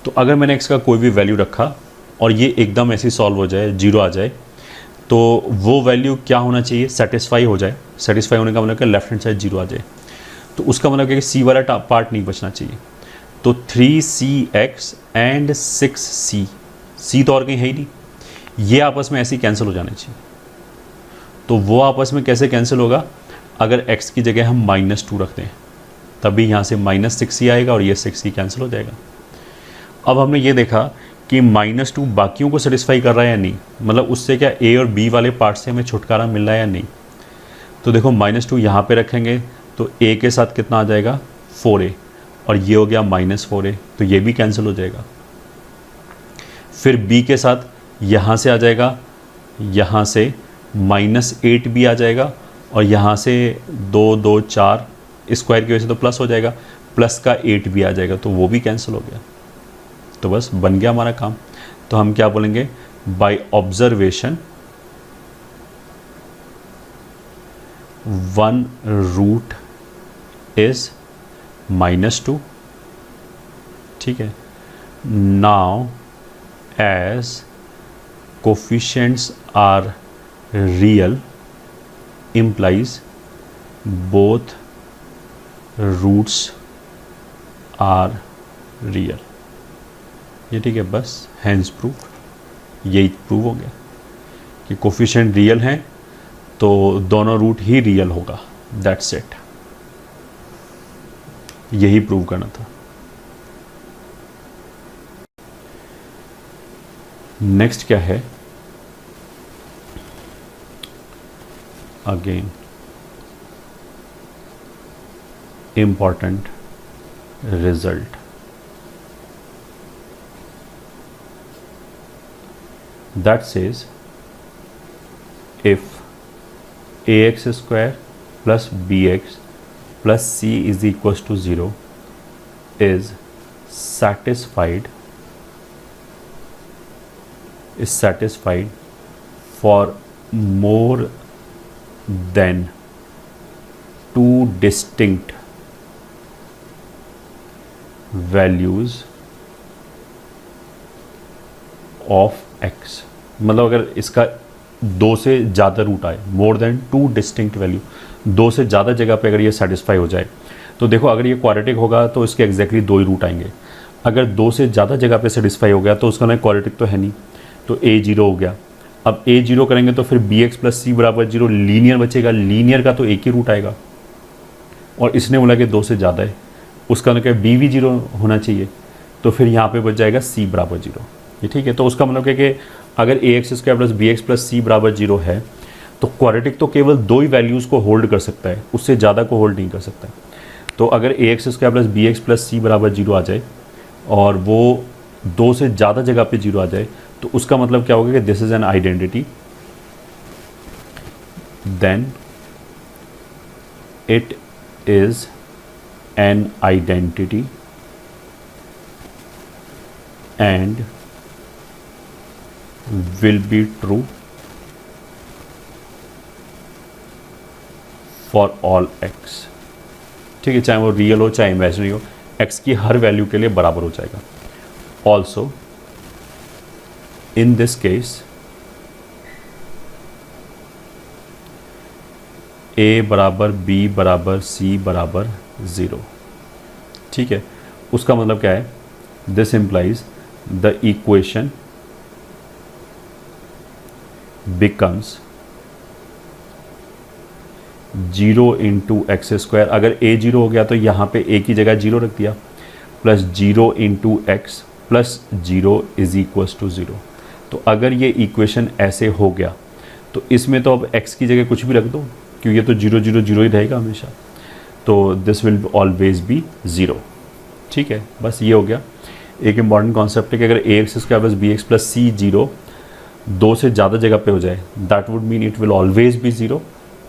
S1: तो अगर मैंने x का कोई भी वैल्यू रखा और ये एकदम ऐसे सॉल्व हो जाए, 0 आ जाए, तो वो वैल्यू क्या होना चाहिए, सेटिस्फाई हो जाए। सेटिस्फाई होने का मतलब कि लेफ्ट हैंड साइड 0 आ जाए। तो उसका मतलब कि c वाला पार्ट नहीं बचना चाहिए। तो 3cx एंड 6c, c तो और कहीं है ही नहीं, ये आपस में ऐसे ही कैंसिल हो जाने चाहिए। तो वो आपस में कैसे कैंसिल होगा, अगर x की जगह हम -2 रखते हैं तभी यहाँ से -6c आएगा और ये 6c कैंसिल हो जाएगा। अब हमने ये देखा कि -2 बाकियों को सेटिस्फाई कर रहा है या नहीं, मतलब उससे क्या a और b वाले पार्ट से हमें छुटकारा मिल रहा है या नहीं। तो देखो -2 यहाँ पे रखेंगे तो a के साथ कितना आ जाएगा, 4a, और ये हो गया -4a, तो ये भी कैंसिल हो जाएगा। फिर b के साथ यहाँ से आ जाएगा, यहाँ से -8 भी आ जाएगा, और यहाँ से 2 2 4 स्क्वायर की वजह से तो प्लस हो जाएगा, प्लस का 8 भी आ जाएगा, तो वो भी कैंसिल हो गया। तो बस बन गया हमारा काम। तो हम क्या बोलेंगे, बाय ऑब्जर्वेशन 1 रूट इज -2। ठीक है, now as coefficients are real implies both roots are real। ये ठीक है, बस हैंस प्रूफ, यही प्रूव हो गया कि कोफिशिएंट रियल हैं तो दोनों रूट ही रियल होगा। दैट्स इट, यही प्रूव करना था। नेक्स्ट क्या है, again important result। that says if ax square plus bx plus c is equals to 0 is satisfied for more than two distinct values of x। मतलब अगर इसका 2 से ज़्यादा रूट आए, मोर देन 2 डिस्टिंक्ट वैल्यू, 2 से ज़्यादा जगह पे अगर ये सेटिस्फाई हो जाए, तो देखो अगर ये क्वाड्रेटिक होगा तो इसके एग्जैक्टली 2 ही रूट आएंगे। अगर 2 से ज़्यादा जगह पे सेटिस्फाई हो गया तो उसका ना क्वाड्रेटिक तो है नहीं, तो a0 हो गया। अब a0 करेंगे तो फिर bx प्लस c बराबर 0 लीनियर बचेगा, लीनियर का तो एक ही रूट आएगा, और इसने बोला कि 2 से ज़्यादा है, उसका मतलब b भी 0 होना चाहिए, तो फिर यहाँ पे बच जाएगा c बराबर 0। ये ठीक है, तो उसका मतलब कि अगर ax square plus bx plus c बराबर 0 है तो क्वाड्रेटिक तो केवल 2 ही वैल्यूज़ को होल्ड कर सकता है, उससे ज़्यादा को होल्ड नहीं कर सकता। तो अगर ax square plus bx plus c बराबर 0 आ जाए और वो 2 से ज़्यादा जगह पे 0 आ जाए, तो उसका मतलब क्या होगा कि this is an identity, then it is an identity and will be true for all x. ठीक है, चाहे वो रियल हो चाहे इमेजिनरी हो, एक्स की हर वैल्यू के लिए बराबर हो जाएगा। Also in this case a बराबर b बराबर c बराबर 0। ठीक है, उसका मतलब क्या है, this implies the equation becomes 0 into x square, अगर a 0 हो गया तो यहाँ पे a की जगह 0 रख दिया, plus 0 into x plus 0 is equals to 0। तो अगर ये इक्वेशन ऐसे हो गया तो इसमें तो अब x की जगह कुछ भी रख दो, क्योंकि ये तो 0 0 0 ही रहेगा हमेशा, तो दिस विल ऑलवेज बी 0। ठीक है, बस ये हो गया। एक इंपॉर्टेंट कॉन्सेप्ट है कि अगर A X square plus B X plus C 0 दो से ज़्यादा जगह पे हो जाए, that would mean it will always be 0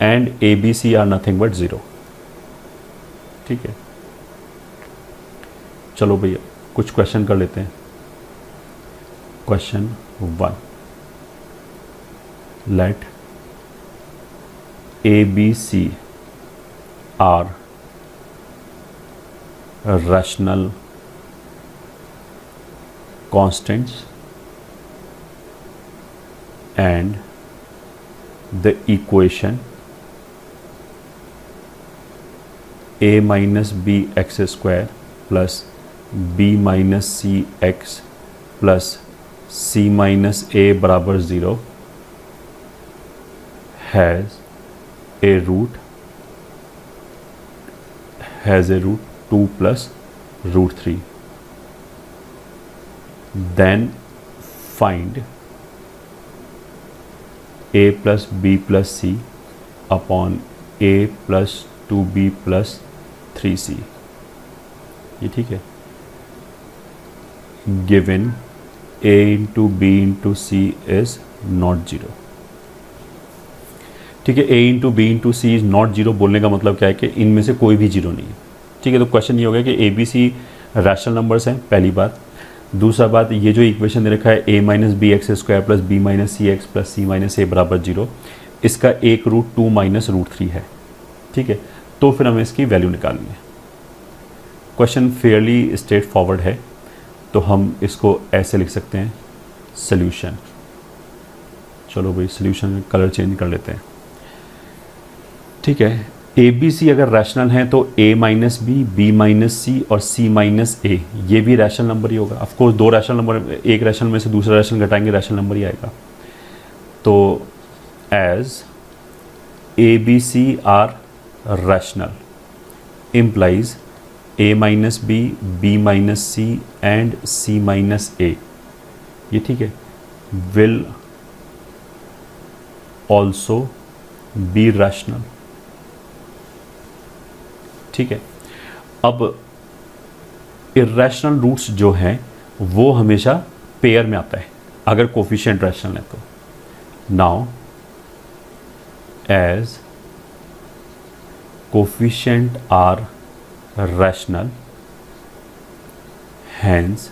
S1: and A B C are nothing but 0। ठीक है, चलो भैया कुछ क्वेश्चन कर लेते हैं। Question 1, let a B C are rational constants and the equation a minus b x square plus b minus c x plus c minus a बराबर 0 has a root 2 plus root 3. Then find a plus b plus c upon a plus 2b plus 3c. ये ठीक है। Given a into b into c is not 0. ठीक है, a into b into c is not 0 बोलने का मतलब क्या है कि इनमें से कोई भी 0 नहीं है। ठीक है, तो क्वेश्चन ये हो गया कि a B c rational numbers हैं, पहली बात। दूसरा बात, ये जो इक्वेशन दे रखा है a minus B X square plus B minus C X plus C minus A बराबर 0, इसका एक रूट 2 माइनस रूट 3 है। ठीक है, तो फिर हमें इसकी वैल्यू निकालनी है। क्वेश्चन फेयरली स्ट्रेट फॉरवर्ड है, तो हम इसको ऐसे लिख सकते हैं, सोल्यूशन। चलो भाई सोल्यूशन कलर चेंज कर लेते हैं। ठीक है, ए बी सी अगर रैशनल है तो a माइनस बी माइनस सी और c माइनस ए ये भी रैशनल नंबर ही होगा। ऑफकोर्स दो रैशनल नंबर, एक रैशनल में से दूसरा रैशनल घटाएंगे, रैशनल नंबर ही आएगा। तो as A B C are rational implies a minus B minus C and c minus A, ये ठीक है, विल ऑल्सो बी रैशनल। ठीक है, अब इर्रेशनल रूट्स जो हैं वो हमेशा पेयर में आता है अगर कोफिशिएंट रैशनल है तो। Now as coefficient are rational, hence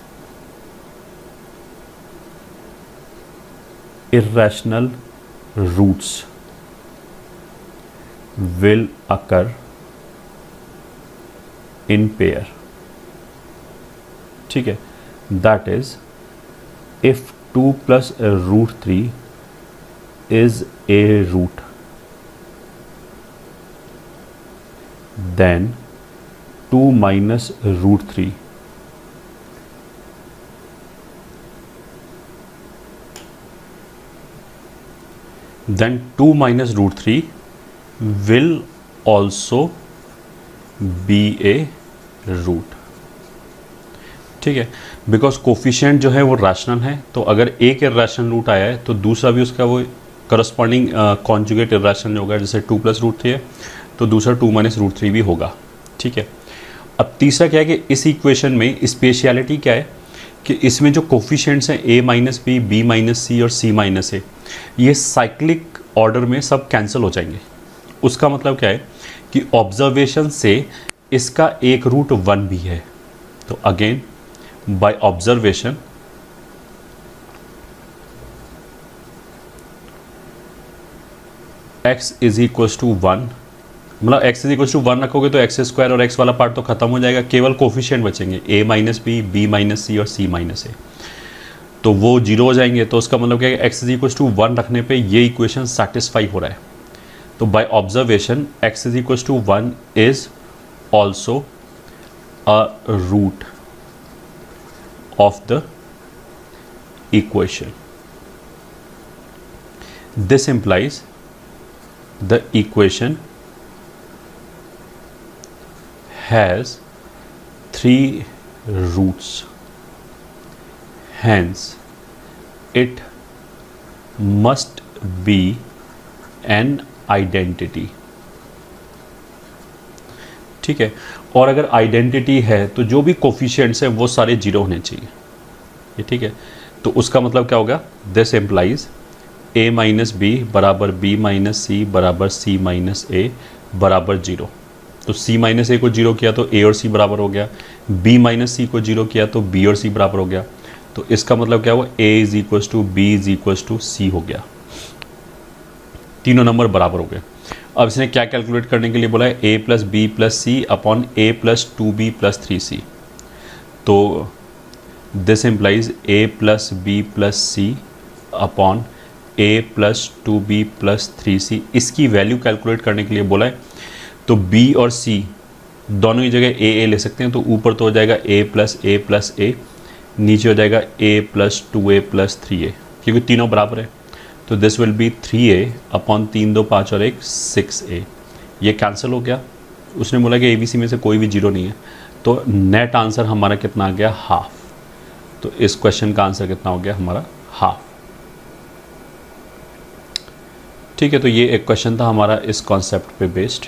S1: irrational roots will occur in pair. ठीक है, that is if 2 plus root 3 is a root, then 2 minus root 3 then 2 minus root 3 will also be a root. ठीक है, because coefficient जो है वो rational है, तो अगर एक इर्रेशनल रूट आया है तो दूसरा भी उसका वो करस्पॉन्डिंग कॉन्जुगेट इर्रेशनल होगा। जैसे 2 प्लस रूट 3 है तो दूसरा 2 माइनस रूट 3 भी होगा। ठीक है, अब तीसरा क्या है कि इस इक्वेशन में स्पेशलिटी क्या है कि इसमें जो कोफिशिएंट्स हैं a माइनस बी माइनस सी और c माइनस ए, ये साइक्लिक ऑर्डर में सब कैंसिल हो जाएंगे। उसका मतलब क्या है कि ऑब्जर्वेशन से इसका एक रूट 1 भी है। तो again by observation x is equal to 1, मतलब x इज इक्वल टू 1 रखोगे तो एक्स स्क्वायर और x वाला पार्ट तो खत्म हो जाएगा, केवल कोफिशिएंट बचेंगे a माइनस बी माइनस सी और c माइनस ए, तो वो 0 हो जाएंगे। तो उसका मतलब क्या है, x इज इक्वल टू 1 रखने पे ये इक्वेशन सेटिस्फाई हो रहा है। तो by observation x is equal to 1 is also a root of the equation. This implies the equation has 3 roots, hence it must be an identity. ठीक है, और अगर आइडेंटिटी है तो जो भी कोफिशिएंट्स हैं वो सारे जीरो होने चाहिए, ये ठीक है। तो उसका मतलब क्या होगा, this implies a minus b बराबर b माइनस सी बराबर c माइनस ए बराबर जीरो। तो c माइनस ए को जीरो किया तो a और c बराबर हो गया, b माइनस सी को जीरो किया तो b और c बराबर हो गया। तो इसका मतलब क्या हुआ, a is equals to B is equals to C हो गया, तीनों नंबर बराबर हो गए। अब इसने क्या कैलकुलेट करने के लिए बोला है, a plus b plus c upon a plus 2b plus 3c। तो this implies a plus b plus c upon a plus 2b plus 3c, इसकी वैल्यू कैलकुलेट करने के लिए बोला है। तो b और c दोनों ही जगह a ले सकते हैं, तो ऊपर तो हो जाएगा a प्लस a, नीचे हो जाएगा a plus 2a plus 3a, क्योंकि तीनों बराबर है। तो this will be 3a upon 3 2 5 और 1 6a, ये कैंसिल हो गया। उसने बोला कि ABC में से कोई भी जीरो नहीं है, तो नेट आंसर हमारा कितना आ गया, हाफ। तो इस क्वेश्चन का आंसर कितना हो गया हमारा, हाफ। ठीक है, तो ये एक क्वेश्चन था हमारा इस कॉन्सेप्ट पे बेस्ड।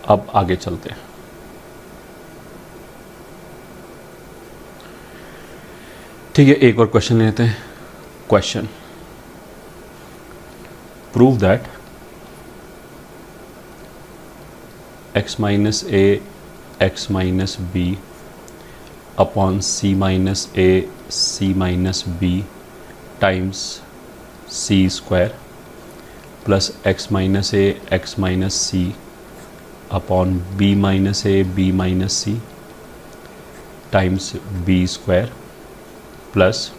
S1: अब आगे चलते हैं। ठीक है, एक और क्वेश्चन लेते हैं। Question, prove that x minus a x minus B upon c minus a c minus b times c square plus x minus a x minus c upon b minus a b minus c times b square plus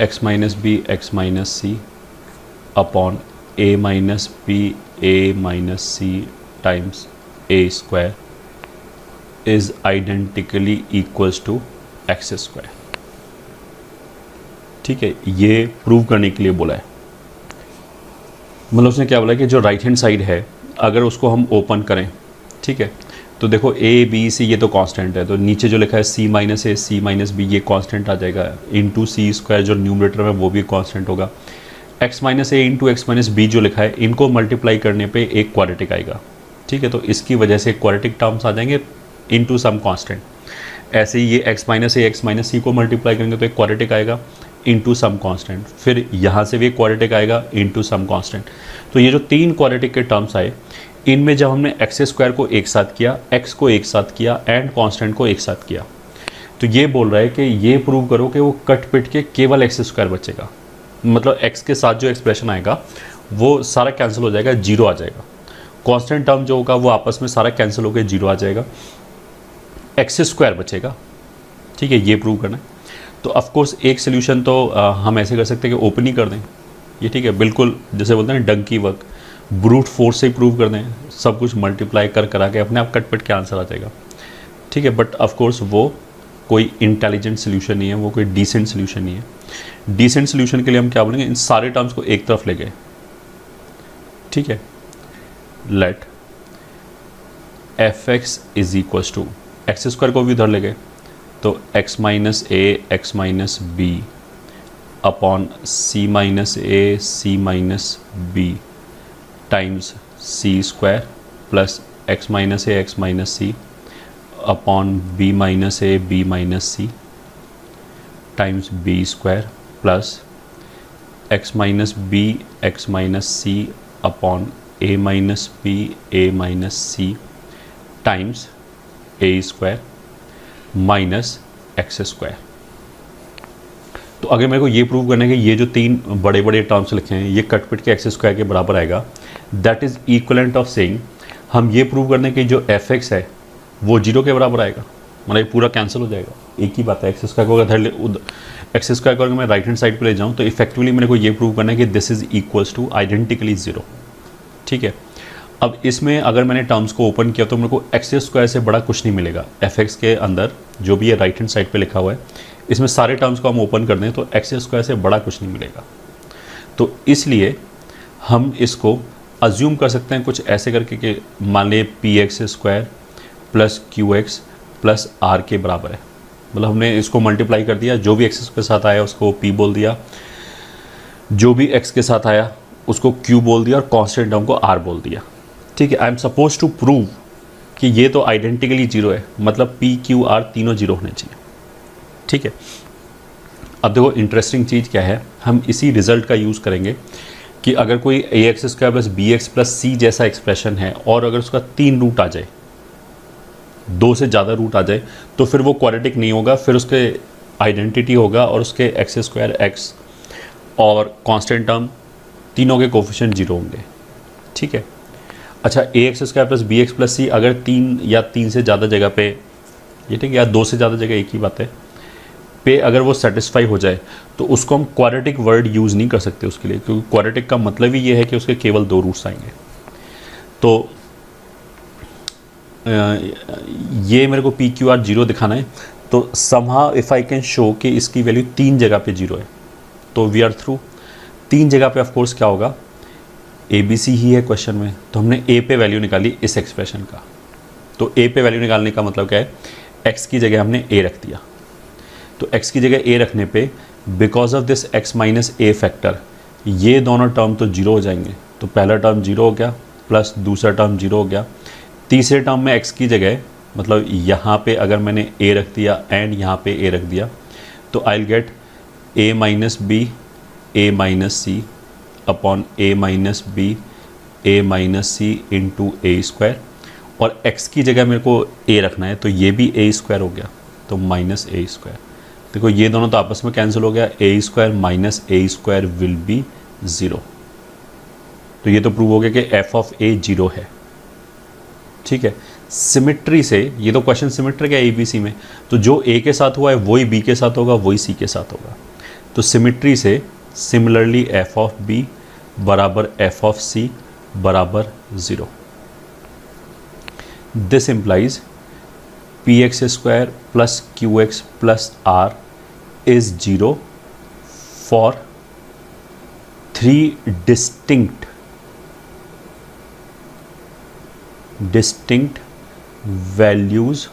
S1: x minus c upon a minus c times a square is identically equals to x square. ठीक है, ये prove करने के लिए बोला है। मतलब उसने क्या बोला कि जो राइट हैंड साइड है अगर उसको हम ओपन करें, ठीक है, तो देखो ए बी सी ये तो कांस्टेंट है, तो नीचे जो लिखा है सी minus a c minus B ये कांस्टेंट आ जाएगा, इंटू सी स्क्वायर जो न्यूमरेटर में वो भी कांस्टेंट होगा। एक्स माइनस ए इंटू एक्स माइनस बी जो लिखा है इनको मल्टीप्लाई करने पे एक क्वाड्रेटिक आएगा। ठीक है, तो इसकी वजह से क्वाड्रेटिक टर्म्स आ जाएंगे इंटू सम कांस्टेंट। ऐसे ही ये x minus a x minus सी को मल्टीप्लाई करेंगे तो एक क्वाड्रेटिक आएगा इंटू सम कांस्टेंट, फिर यहाँ से भी एक क्वाड्रेटिक आएगा इंटू सम कांस्टेंट। तो ये जो 3 क्वाड्रेटिक के टर्म्स आए, इनमें जब हमने एक्स स्क्वायर को एक साथ किया, एक्स को एक साथ किया एंड कांस्टेंट को एक साथ किया, तो ये बोल रहा है कि ये प्रूव करो कि वो कट पिट के केवल एक्स स्क्वायर बचेगा। मतलब एक्स के साथ जो एक्सप्रेशन आएगा वो सारा कैंसिल हो जाएगा, जीरो आ जाएगा। कांस्टेंट टर्म जो होगा वो आपस में सारा कैंसिल होकर जीरो आ जाएगा, एक्स स्क्वायर बचेगा। ठीक है, ये प्रूव करना है। तो ऑफकोर्स एक सोल्यूशन तो हम ऐसे कर सकते हैं कि ओपन ही कर दें, ये ठीक है, बिल्कुल जैसे बोलते हैं डंकी वर्क, ब्रूट फोर्स से ही प्रूव कर दें, सब कुछ मल्टीप्लाई करा के अपने आप कट पिट के आंसर आ जाएगा। ठीक है, बट ऑफकोर्स वो कोई इंटेलिजेंट सोल्यूशन नहीं है, वो कोई डिसेंट सोल्यूशन नहीं है। डिसेंट सोल्यूशन के लिए हम क्या बोलेंगे, इन सारे टर्म्स को एक तरफ ले गए। ठीक है, let f x is equals to x square को भी उधर ले गए, तो x minus a x minus B upon c minus a c minus b times c square plus x minus a x minus c upon b minus a b minus c times b square plus x minus B x minus c upon a minus c times a square minus x square. तो अगर मेरे को ये prove करना है कि ये जो 3 बड़े बड़े टर्म्स लिखे हैं ये कट पिट के एक्स स्क्वायर के बराबर आएगा, that is equivalent of saying हम ये प्रूव करने की जो एफ एक्स है वो जीरो के बराबर आएगा, मतलब ये पूरा कैंसिल हो जाएगा। एक ही बात है, एक्स स्क्वायर को अगर एक्स स्क्वायर को अगर मैं राइट हैंड साइड पे ले जाऊँ तो इफेक्टिवली मेरे को ये प्रूव करना है कि this is equals to identically zero. ठीक है, अब इसमें अगर मैंने टर्म्स को ओपन किया तो मेरे को एक्स स्क्वायर से बड़ा कुछ नहीं मिलेगा। एफ एक्स के अंदर जो भी है राइट हैंड साइड पे लिखा हुआ है इसमें सारे टर्म्स को हम ओपन कर दें तो एक्स स्क्वायर से बड़ा कुछ नहीं मिलेगा। तो इसलिए हम इसको अज्यूम कर सकते हैं कुछ ऐसे करके कि मान लें p x square plus q x plus r के बराबर है। मतलब हमने इसको मल्टीप्लाई कर दिया, जो भी एक्स के साथ आया उसको पी बोल दिया, जो भी एक्स के साथ आया उसको क्यू बोल दिया और कांस्टेंट टर्म को आर बोल दिया। ठीक है, I am suppose to prove कि ये तो आइडेंटिकली जीरो है, मतलब पी क्यू आर तीनों जीरो होने चाहिए। ठीक है, अब देखो इंटरेस्टिंग चीज़ क्या है, हम इसी रिजल्ट का यूज़ करेंगे कि अगर कोई A X square plus B X plus C जैसा एक्सप्रेशन है और अगर उसका 3 रूट आ जाए, 2 से ज़्यादा रूट आ जाए, तो फिर वो क्वाड्रेटिक नहीं होगा, फिर उसके आइडेंटिटी होगा और उसके एक्स स्क्वायर एक्स और कांस्टेंट टर्म तीनों के कोफिशिएंट जीरो होंगे। ठीक है, अच्छा A X square plus B X plus C अगर 3 या 3 से ज़्यादा जगह पे, ये ठीक है, या 2 से ज़्यादा जगह, एक ही बात है, पे अगर वो सेटिस्फाई हो जाए तो उसको हम क्वाड्रेटिक वर्ड यूज़ नहीं कर सकते उसके लिए, क्योंकि क्वाड्रेटिक का मतलब ही ये है कि उसके केवल 2 रूट्स आएंगे। तो ये मेरे को पी क्यू आर जीरो दिखाना है, तो somehow if I can show कि इसकी वैल्यू 3 जगह पे जीरो है तो वी आर थ्रू। 3 जगह पे ऑफ कोर्स क्या होगा, ए बी सी ही है क्वेश्चन में, तो हमने ए पे वैल्यू निकाली इस एक्सप्रेशन का। तो ए पे वैल्यू निकालने का मतलब क्या है, एक्स की जगह हमने ए रख दिया, तो x की जगह a रखने पे because of this x minus A factor ये दोनों टर्म तो जीरो हो जाएंगे। तो पहला टर्म जीरो हो गया प्लस दूसरा टर्म जीरो हो गया। तीसरे टर्म में x की जगह मतलब यहाँ पे अगर मैंने a रख दिया एंड यहाँ पे a रख दिया तो I will get a minus b a minus c upon a minus b a minus c into a square, और x की जगह मेरे को a रखना है तो ये भी a स्क्वायर हो गया, तो माइनस ए स्क्वायर। देखो ये दोनों तो आपस में कैंसिल हो गया, A square minus A square will be zero. तो ये तो प्रूव हो गया कि एफ ऑफ ए जीरो है। ठीक है, सिमिट्री से, ये तो क्वेश्चन सिमिट्रिक है ए बी सी में, तो जो ए के साथ हुआ है वही बी के साथ होगा, वही सी के साथ होगा। तो सिमिट्री से सिमिलरली एफ ऑफ बी बराबर एफ ऑफ सी बराबर zero. This implies p x square plus q x plus r is 0 for 3 distinct values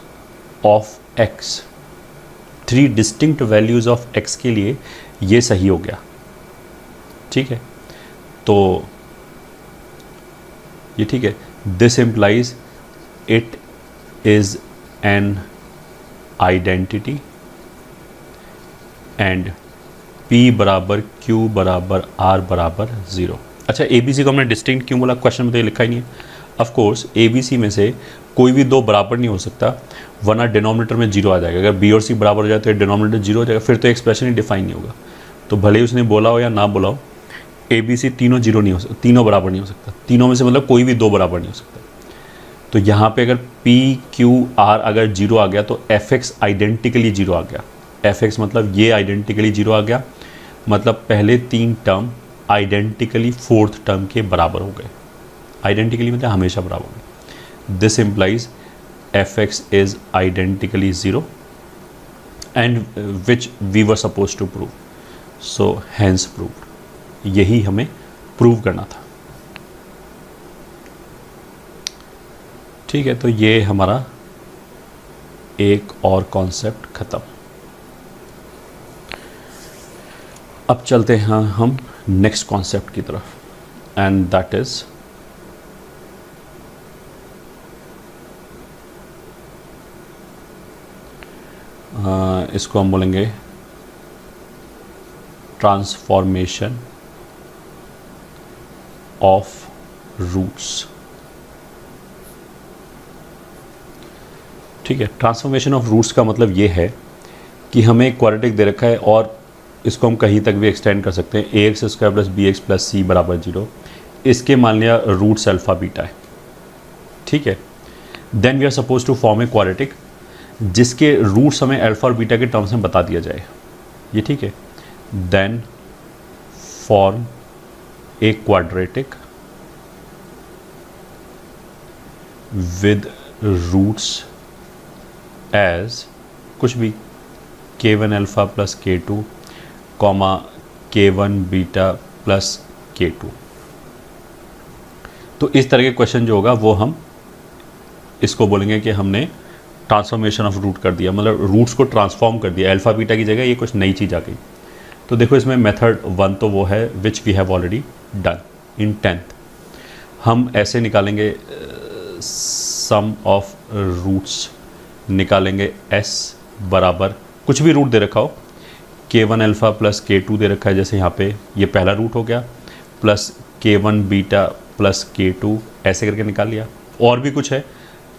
S1: of x। 3 distinct values of x के लिए ये सही हो गया। ठीक है, तो ये ठीक है, this implies it is an identity and P बराबर Q बराबर R बराबर ज़ीरो। अच्छा ए बी सी को हमने डिस्टिंक्ट क्यों बोला, क्वेश्चन में तो ये लिखा ही नहीं है। Of course a B c में से कोई भी दो बराबर नहीं हो सकता, वरना डिनोमिनेटर में जीरो आ जाएगा। अगर बी और सी बराबर हो जाए तो डिनोमिनेटर जीरो हो जाएगा, फिर तो एक्सप्रेशन ही डिफाइन नहीं होगा। तो भले ही उसने बोला हो या ना बोला हो, ए बी सी तीनों जीरो नहीं हो सकता, तीनों बराबर नहीं हो सकता। तीनों में से मतलब कोई भी दो बराबर नहीं हो सकता। तो यहाँ पे अगर P Q R अगर जीरो आ गया तो एफ एक्स आइडेंटिकली जीरो आ गया। एफ एक्स मतलब ये आइडेंटिकली जीरो आ गया, मतलब पहले 3 टर्म आइडेंटिकली 4th टर्म के बराबर हो गए। आइडेंटिकली मतलब हमेशा बराबर हो गए। This implies f x is identically zero and which we were suppose to prove, so hence proved. यही हमें प्रूव करना था। ठीक है, तो ये हमारा एक और कॉन्सेप्ट ख़त्म। अब चलते हैं हम नेक्स्ट कॉन्सेप्ट की तरफ, एंड दैट इज इसको हम बोलेंगे ट्रांसफॉर्मेशन ऑफ रूट्स। ठीक है, ट्रांसफॉर्मेशन ऑफ रूट्स का मतलब ये है कि हमें एक क्वाड्रेटिक दे रखा है और इसको हम कहीं तक भी एक्सटेंड कर सकते हैं। A X square plus B X plus C बराबर जीरो, इसके मान लिया रूट्स अल्फा बीटा है। ठीक है, then we are suppose to form a quadratic जिसके रूट्स हमें अल्फा और बीटा के टर्म्स में बता दिया जाए। ये ठीक है, then form a quadratic with roots as कुछ भी, K1 alpha plus K2 comma K1 beta plus K2। तो इस तरह के क्वेश्चन जो होगा वो हम इसको बोलेंगे कि हमने ट्रांसफॉर्मेशन ऑफ रूट कर दिया, मतलब रूट्स को ट्रांसफॉर्म कर दिया, अल्फ़ा बीटा की जगह ये कुछ नई चीज़ आ गई। तो देखो इसमें मेथड 1 तो वो है which we have already done in 10th। हम ऐसे निकालेंगे सम ऑफ रूट्स, निकालेंगे s बराबर कुछ भी रूट दे रखा हो, K1 अल्फ़ा प्लस K2 दे रखा है, जैसे यहाँ पे ये पहला रूट हो गया, plus K1 beta plus K2 ऐसे करके निकाल लिया। और भी कुछ है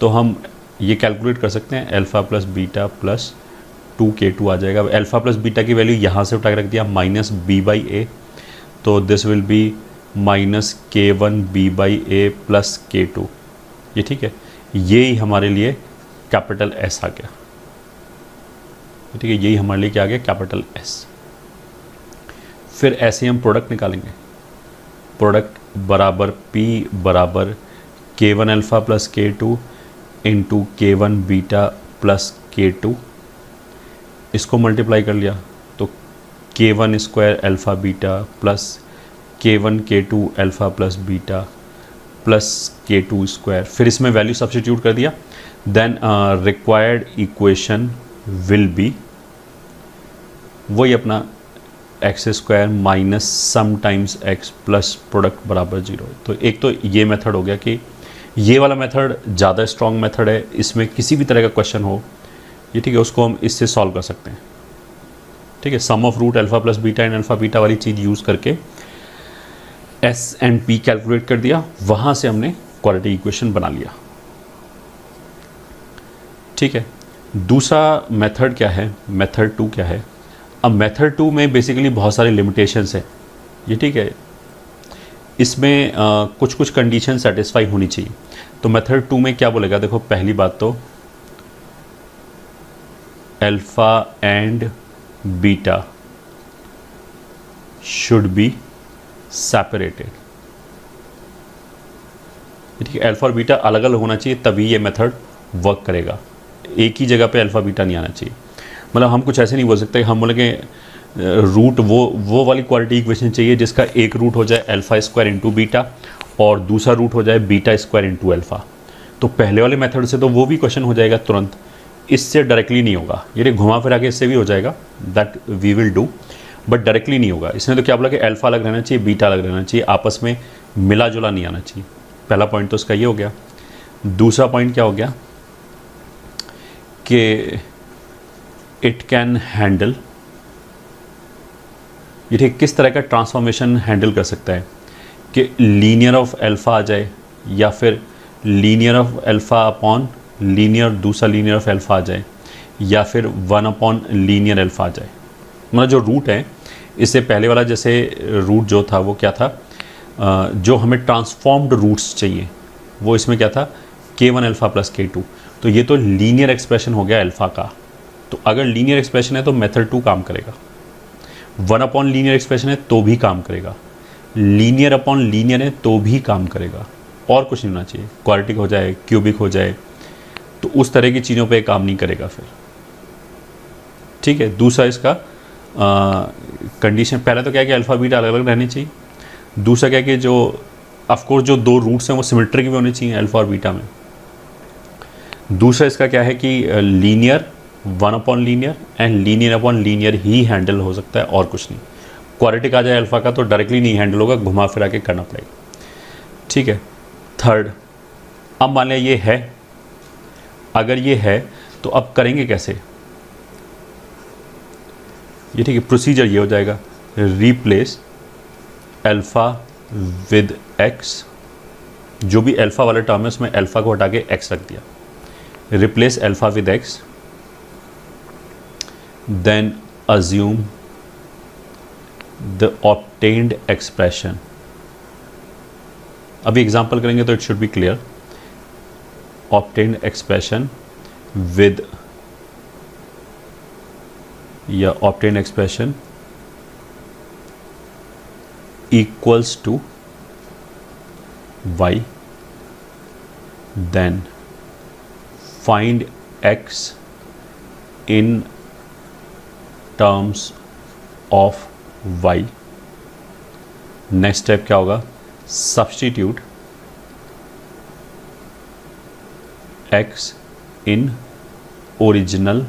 S1: तो हम ये कैलकुलेट कर सकते हैं, alpha plus beta plus 2K2 आ जाएगा। अल्फ़ा प्लस बीटा की वैल्यू यहाँ से उठा के रख दिया माइनस b/a, तो this will be minus K1 b/a plus K2। ये ठीक है, ये ही हमारे लिए कैपिटल S आ गया। ठीक है, यही हमारे लिए क्या आ गया, कैपिटल S। फिर ऐसे हम प्रोडक्ट निकालेंगे, प्रोडक्ट बराबर P बराबर K1 alpha plus K2 into K1 beta plus K2, इसको मल्टीप्लाई कर लिया तो K1 square alpha beta plus K1 K2 alpha plus beta plus K2 square. फिर इसमें वैल्यू सब्स्टिट्यूट कर दिया, then required equation will be वही अपना x square minus sum times x plus product बराबर 0। तो एक तो ये मेथड हो गया कि ये वाला मेथड ज़्यादा स्ट्रॉन्ग मेथड है, इसमें किसी भी तरह का क्वेश्चन हो ये ठीक है उसको हम इससे सॉल्व कर सकते हैं। ठीक है, sum of root alpha plus beta and alpha beta वाली चीज़ यूज़ करके S एंड P कैलकुलेट कर दिया, वहाँ से हमने क्वाड्रेटिक इक्वेशन बना लिया। ठीक है, दूसरा मेथड क्या है, मेथड 2 क्या है। अब मेथड 2 में बेसिकली बहुत सारे लिमिटेशंस हैं, ये ठीक है, इसमें कुछ कुछ कंडीशन सेटिस्फाई होनी चाहिए। तो मेथड 2 में क्या बोलेगा, देखो पहली बात तो alpha and beta should be separated. ठीक है, अल्फ़ा और बीटा अलग अलग होना चाहिए तभी ये मेथड वर्क करेगा, एक ही जगह पे अल्फ़ा बीटा नहीं आना चाहिए। मतलब हम कुछ ऐसे नहीं बोल सकते, हम बोलेंगे रूट वो वाली क्वालिटी इक्वेशन चाहिए जिसका एक रूट हो जाए अल्फ़ा स्क्वायर इंटू बीटा और दूसरा रूट हो जाए बीटा स्क्वायर इंटू अल्फ़ा। तो पहले वाले मेथड से तो वो भी क्वेश्चन हो जाएगा तुरंत, इससे डायरेक्टली नहीं होगा, ये घुमा फिरा के इससे भी हो जाएगा, that we will do, but directly नहीं होगा। इसने तो क्या बोला कि अल्फ़ा अलग रहना चाहिए, बीटा अलग रहना चाहिए, आपस में मिला जुला नहीं आना चाहिए। पहला पॉइंट तो उसका ये हो गया। दूसरा पॉइंट क्या हो गया कि इट कैन हैंडल, ये ठीक किस तरह का ट्रांसफॉर्मेशन हैंडल कर सकता है कि लीनियर ऑफ अल्फ़ा आ जाए या फिर linear of alpha upon linear दूसरा लीनियर ऑफ अल्फ़ा आ जाए या फिर 1 अपॉन लीनियर अल्फ़ा आ जाए। मतलब जो रूट है, इससे पहले वाला जैसे रूट जो था वो क्या था, जो हमें ट्रांसफॉर्म्ड रूट्स चाहिए वो इसमें क्या था, K1 अल्फ़ा प्लस K2। तो ये तो लीनियर एक्सप्रेशन हो गया अल्फ़ा का, तो अगर लीनियर एक्सप्रेशन है तो मेथड 2 काम करेगा। 1 अपॉन लीनियर एक्सप्रेशन है तो भी काम करेगा, लीनियर अपॉन लीनियर है तो भी काम करेगा, और कुछ नहीं होना चाहिए, क्वाड्रेटिक हो जाए, क्यूबिक हो जाए, तो उस तरह की चीज़ों पे काम नहीं करेगा फिर। ठीक है, दूसरा इसका कंडीशन, पहला तो क्या है कि अल्फ़ा बीटा अलग अलग रहनी चाहिए, दूसरा क्या है कि जो ऑफकोर्स जो दो रूट्स हैं वो सिमेट्रिक भी होने चाहिए अल्फ़ा और बीटा में। दूसरा इसका क्या है कि linear 1 upon linear and linear upon linear he handle हो सकता है, और कुछ नहीं। क्वाड्रेटिक आ जाए अल्फ़ा का तो डायरेक्टली नहीं हैंडल होगा, घुमा फिरा के करना पड़ेगा। ठीक है, थर्ड, अब मान लिया ये है, अगर ये है तो अब करेंगे कैसे, ये ठीक है, प्रोसीजर ये हो जाएगा, रिप्लेस अल्फ़ा विद एक्स, जो भी अल्फ़ा वाला टर्म है उसमें अल्फ़ा को हटा के एक्स रख दिया, replace alpha with x, then assume the obtained expression। अभी एग्जाम्पल करेंगे तो it should be clear. obtained expression with या obtained expression equals to y, then find x in terms of y। Next step क्या होगा, substitute x in original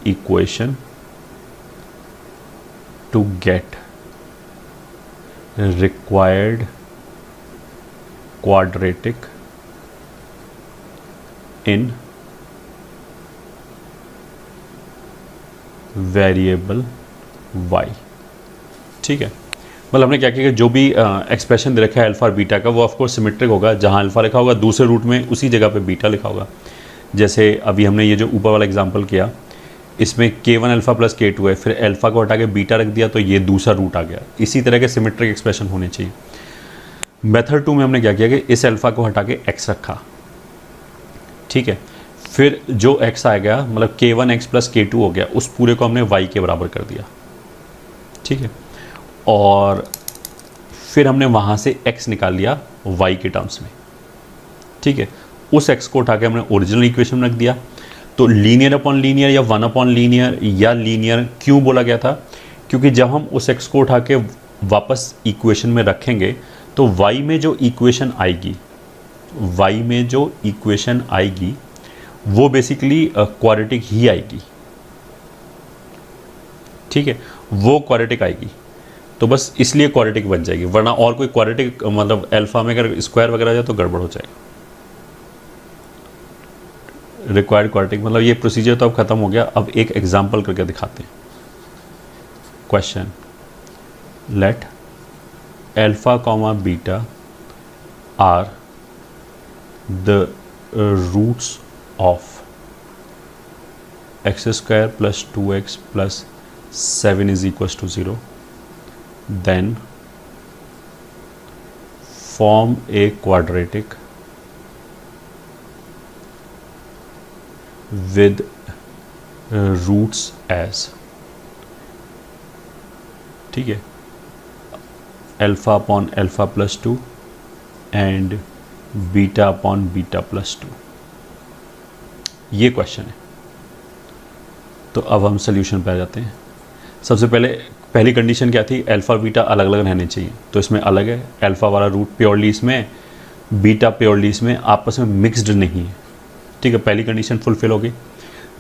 S1: equation to get required quadratic in variable y। ठीक है, मतलब हमने क्या किया कि जो भी एक्सप्रेशन दे रखा है अल्फा और बीटा का, वो ऑफकोर्स सिमेट्रिक होगा। जहाँ अल्फा लिखा होगा दूसरे रूट में उसी जगह पे बीटा लिखा होगा। जैसे अभी हमने ये जो ऊपर वाला एग्जांपल किया, इसमें k1 अल्फा प्लस k2 है, फिर अल्फा को हटा के बीटा रख दिया तो ये दूसरा रूट आ गया। इसी तरह के सिमेट्रिक एक्सप्रेशन होने चाहिए। मेथड 2 में हमने क्या किया कि इस अल्फा को हटा के x रखा, ठीक है, फिर जो x आ गया मतलब k1 x प्लस k2 हो गया, उस पूरे को हमने y के बराबर कर दिया, ठीक है, और फिर हमने वहाँ से x निकाल लिया y के टर्म्स में, ठीक है। उस x को उठा के हमने ओरिजिनल इक्वेशन में रख दिया। तो लीनियर अपॉन लीनियर या वन अपॉन लीनियर या लीनियर क्यों बोला गया था, क्योंकि जब हम उस x को उठा के वापस इक्वेशन में रखेंगे तो y में जो इक्वेशन आएगी वो बेसिकली क्वाड्रेटिक ही आएगी, ठीक है, वो क्वाड्रेटिक आएगी। तो बस इसलिए क्वाड्रेटिक बन जाएगी, वरना और कोई क्वाड्रेटिक मतलब अल्फा में अगर स्क्वायर वगैरह आ जाए तो गड़बड़ हो जाएगा। रिक्वायर्ड क्वाड्रेटिक मतलब ये प्रोसीजर तो अब खत्म हो गया। अब एक एग्जांपल करके दिखाते हैं। Question, let alpha comma beta are the roots of x square plus 2x plus 7 is equals to 0, then form a quadratic with roots as, ठीक है, alpha upon alpha plus 2 and beta upon beta plus 2। ये question है। तो अब हम solution पे आ जाते हैं। सबसे पहली कंडीशन क्या थी, अल्फा बीटा अलग अलग रहने चाहिए। तो इसमें अलग है, अल्फा वाला रूट प्योरली इसमें, बीटा प्योरली इसमें, आपस में मिक्सड नहीं है, ठीक है। पहली कंडीशन फुलफिल होगी।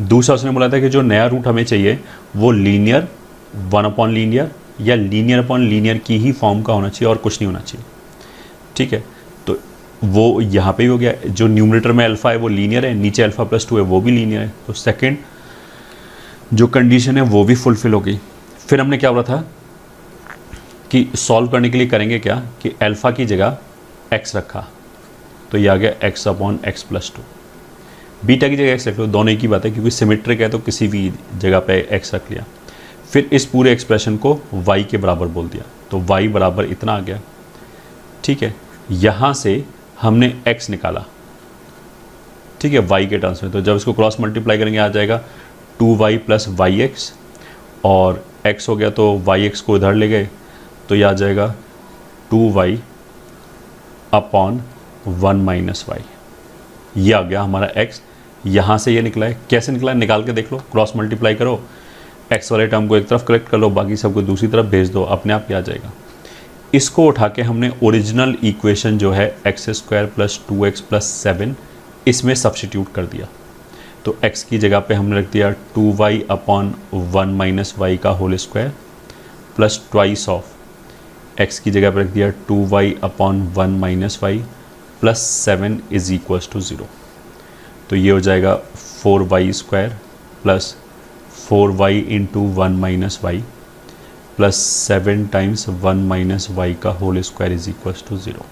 S1: दूसरा उसने बोला था कि जो नया रूट हमें चाहिए वो लीनियर, वन अपॉन लीनियर या लीनियर अपॉन लीनियर की ही फॉर्म का होना चाहिए और कुछ नहीं होना चाहिए, ठीक है। तो वो यहाँ पे ही हो गया। जो न्यूमरेटर में अल्फा है वो लीनियर है, नीचे अल्फा प्लस 2 है वो भी लीनियर है। तो सेकेंड जो कंडीशन है वो भी फुलफिल होगी। फिर हमने क्या बोला था कि सॉल्व करने के लिए करेंगे क्या कि अल्फा की जगह x रखा, तो ये आ गया x upon x plus 2। Beta की जगह x रख लो, दोनों एक ही बात है, क्योंकि सिमेट्रिक है तो किसी भी जगह पे x रख लिया। फिर इस पूरे एक्सप्रेशन को y के बराबर बोल दिया, तो y बराबर इतना आ गया, ठीक है। यहाँ से हमने x निकाला, ठीक है, y के टर्म्स में। तो जब इसको क्रॉस मल्टीप्लाई करेंगे आ जाएगा 2y प्लस वाई एक्स, और x हो गया तो yx को इधर ले गए तो ये आ जाएगा 2y अपॉन 1 माइनस वाई। ये आ गया हमारा x। यहाँ से ये निकला है, कैसे निकला है निकाल के देख लो, क्रॉस मल्टीप्लाई करो, x वाले टर्म को एक तरफ करेक्ट कर लो, बाकी सबको दूसरी तरफ भेज दो, अपने आप ही आ जाएगा। इसको उठा के हमने ओरिजिनल इक्वेशन जो है X square plus 2x plus 7 इसमें सब्स्टिट्यूट कर दिया। तो x की जगह पे हमने रख दिया 2y अपॉन 1 माइनस वाई का whole square plus twice of x की जगह पर रख दिया 2y upon 1 minus Y plus 7 is equals to 0। तो ये हो जाएगा 4y square plus 4y into 1 minus Y plus 7 times 1 minus Y का whole square is equals to 0।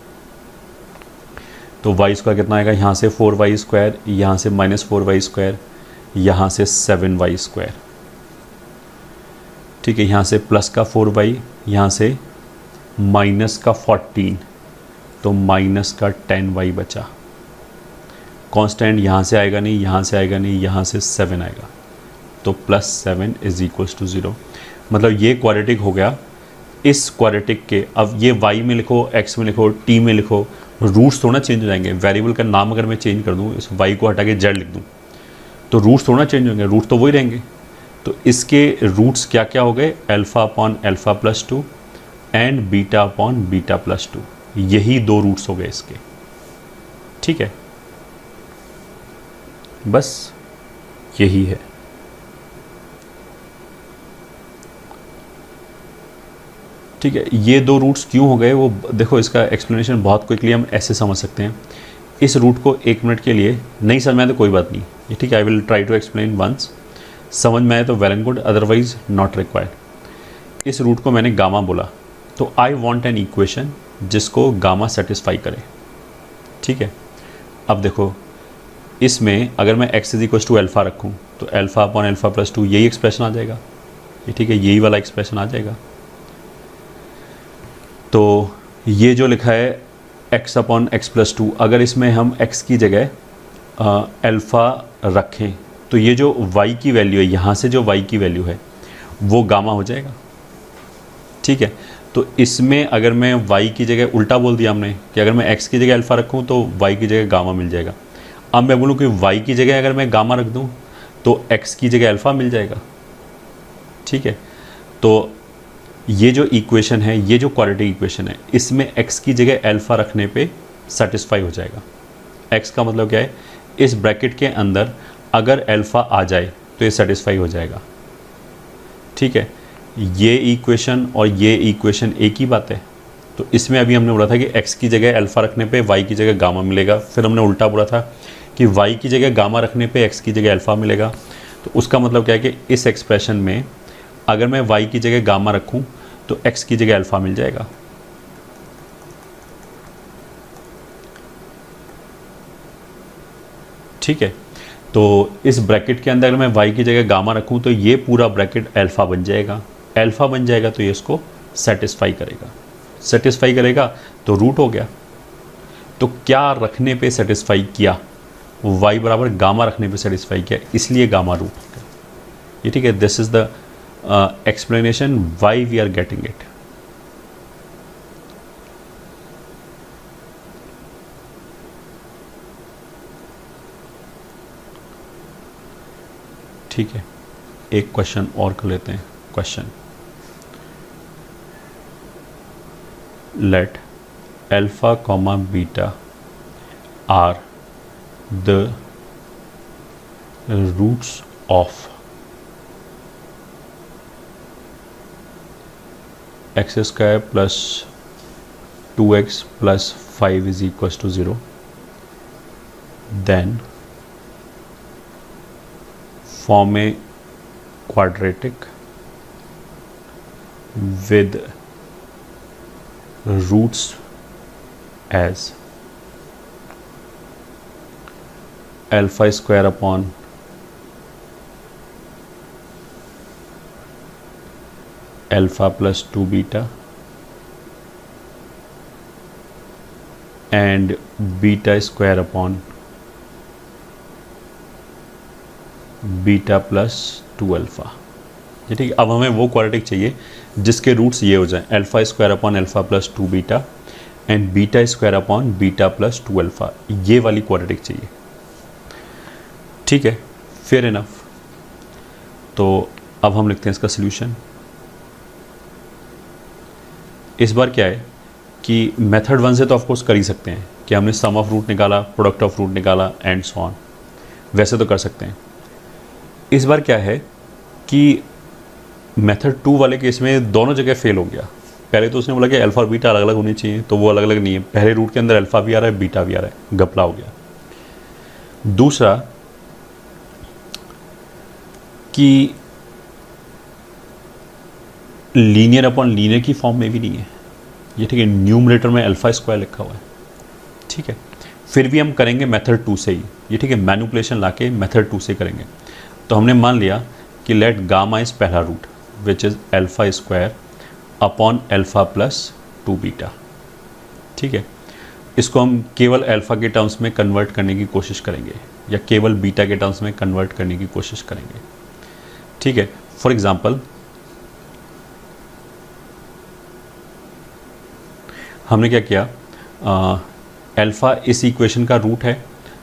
S1: तो y स्क्वायर कितना आएगा, यहाँ से 4y स्क्वायर, यहाँ से माइनस 4y स्क्वायर, यहाँ से 7y स्क्वायर, ठीक है, यहाँ से प्लस का 4y, यहाँ से माइनस का 14, तो माइनस का 10y बचा। कांस्टेंट यहाँ से आएगा नहीं, यहाँ से आएगा नहीं, यहाँ से 7 आएगा, तो प्लस 7 इज इक्वल्स टू 0। मतलब ये क्वाड्रेटिक हो गया। इस क्वाड्रेटिक के अब ये y में लिखो, x में लिखो, t में लिखो, रूट्स थोड़ा चेंज हो जाएंगे। वेरिएबल का नाम अगर मैं चेंज कर दूँ, इस y को हटा के z लिख दूँ, तो रूट्स थोड़ा चेंज होंगे, रूट तो वही रहेंगे। तो इसके रूट्स क्या क्या हो गए, alpha upon alpha plus 2 and beta upon beta plus 2, यही दो रूट्स हो गए इसके। ठीक है, बस यही है। ठीक है, ये दो रूट्स क्यों हो गए वो देखो, इसका एक्सप्लेनेशन बहुत क्विकली हम ऐसे समझ सकते हैं। इस रूट को 1 मिनट के लिए नहीं समझ में आए तो कोई बात नहीं, ये ठीक है, I will try to explain once. समझ में आए तो well and good, otherwise not required. इस रूट को मैंने गामा बोला, तो आई वॉन्ट एन इक्वेशन जिसको गामा सेटिस्फाई करे। ठीक है, अब देखो इसमें अगर मैं x is equal to alpha रखूँ तो अल्फ़ा अपॉन अल्फ़ा प्लस 2 यही एक्सप्रेशन आ जाएगा, ये ठीक है, यही वाला एक्सप्रेशन आ जाएगा। तो ये जो लिखा है x अपॉन एक्स प्लस 2, अगर इसमें हम x की जगह अल्फ़ा रखें तो ये जो y की वैल्यू है, यहाँ से जो y की वैल्यू है वो गामा हो जाएगा। ठीक है, तो इसमें अगर मैं y की जगह उल्टा बोल दिया हमने कि अगर मैं x की जगह अल्फ़ा रखूँ तो y की जगह गामा मिल जाएगा। अब मैं बोलूँ कि y की जगह अगर मैं गामा रख दूँ तो x की जगह अल्फ़ा मिल जाएगा। ठीक है, तो ये जो इक्वेशन है, ये जो क्वाड्रेटिक इक्वेशन है, इसमें x की जगह अल्फ़ा रखने पे सेटिस्फाई हो जाएगा। x का मतलब क्या है, इस ब्रैकेट के अंदर अगर अल्फ़ा आ जाए तो ये सेटिस्फाई हो जाएगा। ठीक है, ये इक्वेशन और ये इक्वेशन एक ही बात है। तो इसमें अभी हमने बोला था कि x की जगह अल्फ़ा रखने पे y की जगह गामा मिलेगा, फिर हमने उल्टा बोला था कि y की जगह गामा रखने पे x की जगह अल्फ़ा मिलेगा। तो उसका मतलब क्या है कि इस एक्सप्रेशन में अगर मैं y की जगह गामा रखूं तो x की जगह अल्फ़ा मिल जाएगा। ठीक है, तो इस ब्रैकेट के अंदर अगर मैं y की जगह गामा रखूं तो ये पूरा ब्रैकेट अल्फ़ा बन जाएगा। अल्फ़ा बन जाएगा तो ये इसको सेटिस्फाई करेगा। सेटिस्फाई करेगा तो रूट हो गया। तो क्या रखने पे सेटिस्फाई किया, y बराबर गामा रखने पे सेटिस्फाई किया, इसलिए गामा रूट हो गया। ये ठीक है, this is the explanation why we are getting it. ठीक है, एक क्वेश्चन और कर लेते हैं। Question, let alpha comma beta are the roots of x square plus 2x plus 5 is equal to 0, then form a quadratic with roots as alpha square upon alpha plus 2 beta and beta square upon beta plus 2 alpha. ठीक है, अब हमें वो quadratic चाहिए जिसके roots ये हो जाएं, alpha square upon alpha plus 2 beta and beta square upon beta plus 2 alpha, ये वाली क्वाड्रेटिक चाहिए। ठीक है, फेयर इनफ। तो अब हम लिखते हैं इसका सॉल्यूशन। इस बार क्या है कि मेथड 1 से तो ऑफकोर्स कर ही सकते हैं कि हमने सम ऑफ रूट निकाला, प्रोडक्ट ऑफ रूट निकाला एंड सो ऑन, वैसे तो कर सकते हैं। इस बार क्या है कि मेथड 2 वाले केस में दोनों जगह फेल हो गया। पहले तो उसने बोला कि अल्फ़ा और बीटा अलग अलग होनी चाहिए, तो वो अलग अलग नहीं है। पहले रूट के अंदर अल्फ़ा भी आ रहा है, बीटा भी आ रहा है, गपला हो गया। दूसरा कि लीनियर अपॉन लीनियर की फॉर्म में भी नहीं है ये। ठीक है, न्यूमरेटर में अल्फ़ा स्क्वायर लिखा हुआ है। ठीक है, फिर भी हम करेंगे मेथड 2 से ही। ये ठीक है, मैनिपुलेशन लाके मेथड 2 से करेंगे। तो हमने मान लिया कि लेट गामा इज पहला root which is alpha square upon alpha plus 2 beta. ठीक है, इसको हम केवल अल्फ़ा के टर्म्स में कन्वर्ट करने की कोशिश करेंगे या केवल बीटा के टर्म्स में कन्वर्ट करने की कोशिश करेंगे। ठीक है, फॉर एग्जांपल हमने क्या किया, अल्फ़ा इस इक्वेशन का रूट है,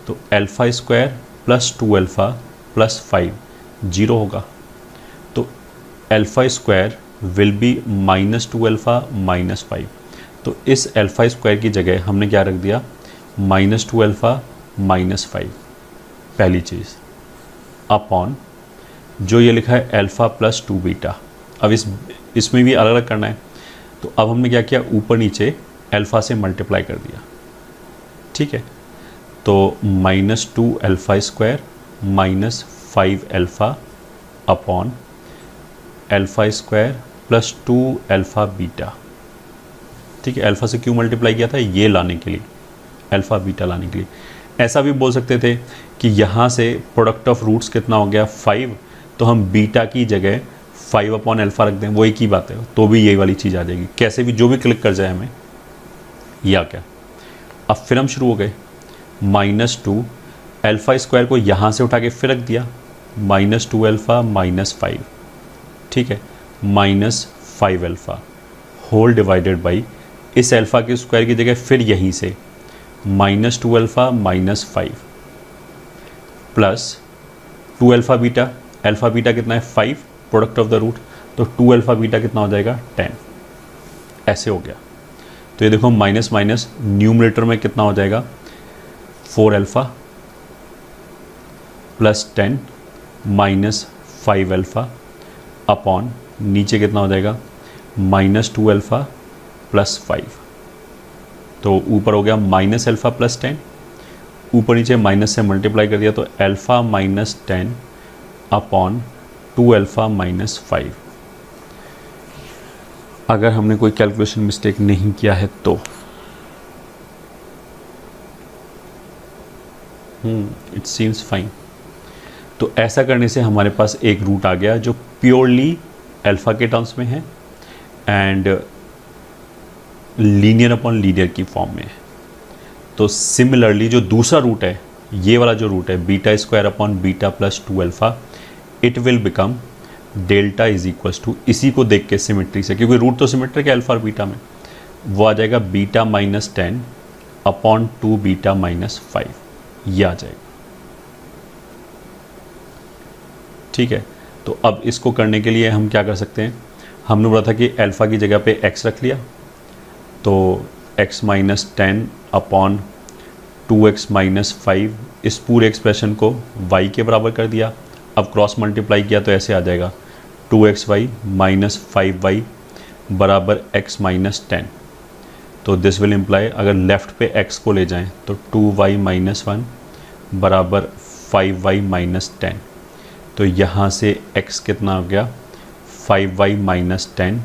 S1: तो alpha square plus 2 alpha plus 5 0 होगा, तो alpha square will B -2 alpha -5। तो इस अल्फ़ा स्क्वायर की जगह हमने क्या रख दिया, -2 अल्फ़ा -5 पहली चीज़, अपॉन जो ये लिखा है अल्फ़ा प्लस 2 बीटा। अब इसमें भी अलग अलग करना है, तो अब हमने क्या किया, ऊपर नीचे अल्फ़ा से मल्टीप्लाई कर दिया, ठीक है। तो -2 alpha square -5 alpha upon alpha square plus 2 alpha beta, ठीक है। अल्फ़ा से क्यों मल्टीप्लाई किया था, ये लाने के लिए, अल्फ़ा बीटा लाने के लिए। ऐसा भी बोल सकते थे कि यहाँ से प्रोडक्ट ऑफ रूट्स कितना हो गया 5, तो हम बीटा की जगह 5 अपॉन अल्फ़ा रख दें, वो एक ही बात है, तो भी यही वाली चीज़ आ जाएगी। कैसे भी जो भी क्लिक कर जाए हमें, या क्या। अब फिर हम शुरू हो गए, -2 अल्फ़ा स्क्वायर को यहाँ से उठा के फिर रख दिया, -2 अल्फ़ा -5, ठीक है, -5 अल्फ़ा होल डिवाइडेड बाई इस अल्फ़ा के स्क्वायर की जगह फिर यहीं से -2 alpha -5 plus 2 alpha beta. Alpha beta कितना है 5, प्रोडक्ट ऑफ द रूट, तो 2 अल्फ़ा बीटा कितना हो जाएगा 10। ऐसे हो गया, तो ये देखो माइनस माइनस न्यूमरेटर में कितना हो जाएगा 4 अल्फ़ा प्लस 10 -5 अल्फ़ा अपॉन नीचे कितना हो जाएगा -2 अल्फ़ा प्लस 5। तो ऊपर हो गया माइनस अल्फ़ा प्लस 10, ऊपर नीचे माइनस से मल्टीप्लाई कर दिया, तो अल्फ़ा -10 अपॉन 2 अल्फ़ा -5। अगर हमने कोई कैलकुलेशन मिस्टेक नहीं किया है तो इट सीम्स फाइन। तो ऐसा करने से हमारे पास एक रूट आ गया जो प्योरली अल्फ़ा के टर्म्स में है एंड लीनियर अपॉन लीनियर की फॉर्म में है। तो सिमिलरली जो दूसरा रूट है, ये वाला जो रूट है beta square upon beta plus 2 alpha, it will become delta is equals to, इसी को देख के सिमेट्री से, क्योंकि रूट तो सिमेट्रिक है अल्फ़ा और बीटा में, वो आ जाएगा बीटा -10 अपॉन 2 बीटा -5, ये आ जाएगा, ठीक है। तो अब इसको करने के लिए हम क्या कर सकते हैं, हमने बोला था कि अल्फ़ा की जगह पे x रख लिया, तो x -10 अपॉन 2x -5, इस पूरे एक्सप्रेशन को y के बराबर कर दिया। अब क्रॉस मल्टीप्लाई किया तो ऐसे आ जाएगा 2xy -5y बराबर x -10। तो दिस विल इम्प्लाई, अगर लेफ़्ट पे x को ले जाएं तो 2y -1 बराबर 5y -10। तो यहाँ से x कितना हो गया 5y -10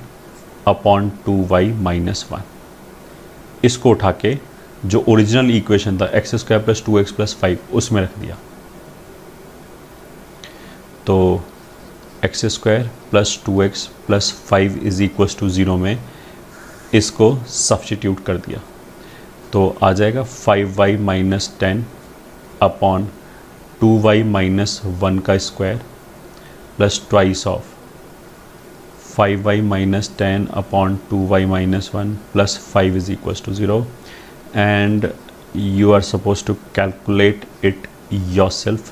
S1: अपॉन 2y -1। इसको उठा के जो ओरिजिनल इक्वेशन था x स्क्वायर प्लस 2x प्लस 5 उसमें रख दिया, तो x square plus 2x plus 5 is equals to 0 में इसको सब्स्टिट्यूट कर दिया, तो आ जाएगा 5y -10 अपॉन 2y -1 का square plus twice of 5y -10 upon 2y -1 plus 5 is equals to 0, and you are supposed to calculate it yourself.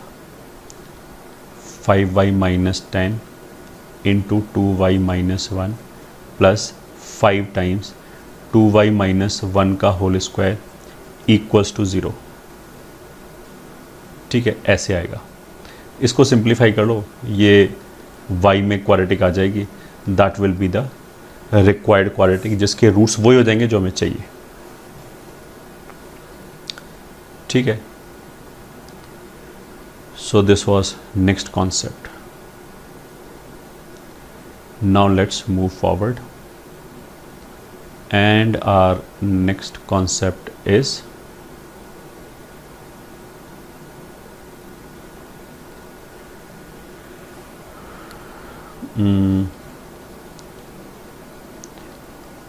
S1: 5y -10 into 2y -1 plus 5 times 2y -1 का whole square equals to 0, ठीक है, ऐसे आएगा। इसको simplify कर लो, ये y में quadratic आ जाएगी, that will be the required quadratic, जिसके रूट्स वही हो जाएंगे जो हमें चाहिए, ठीक है। So this was next concept. Now let's move forward, and our next concept is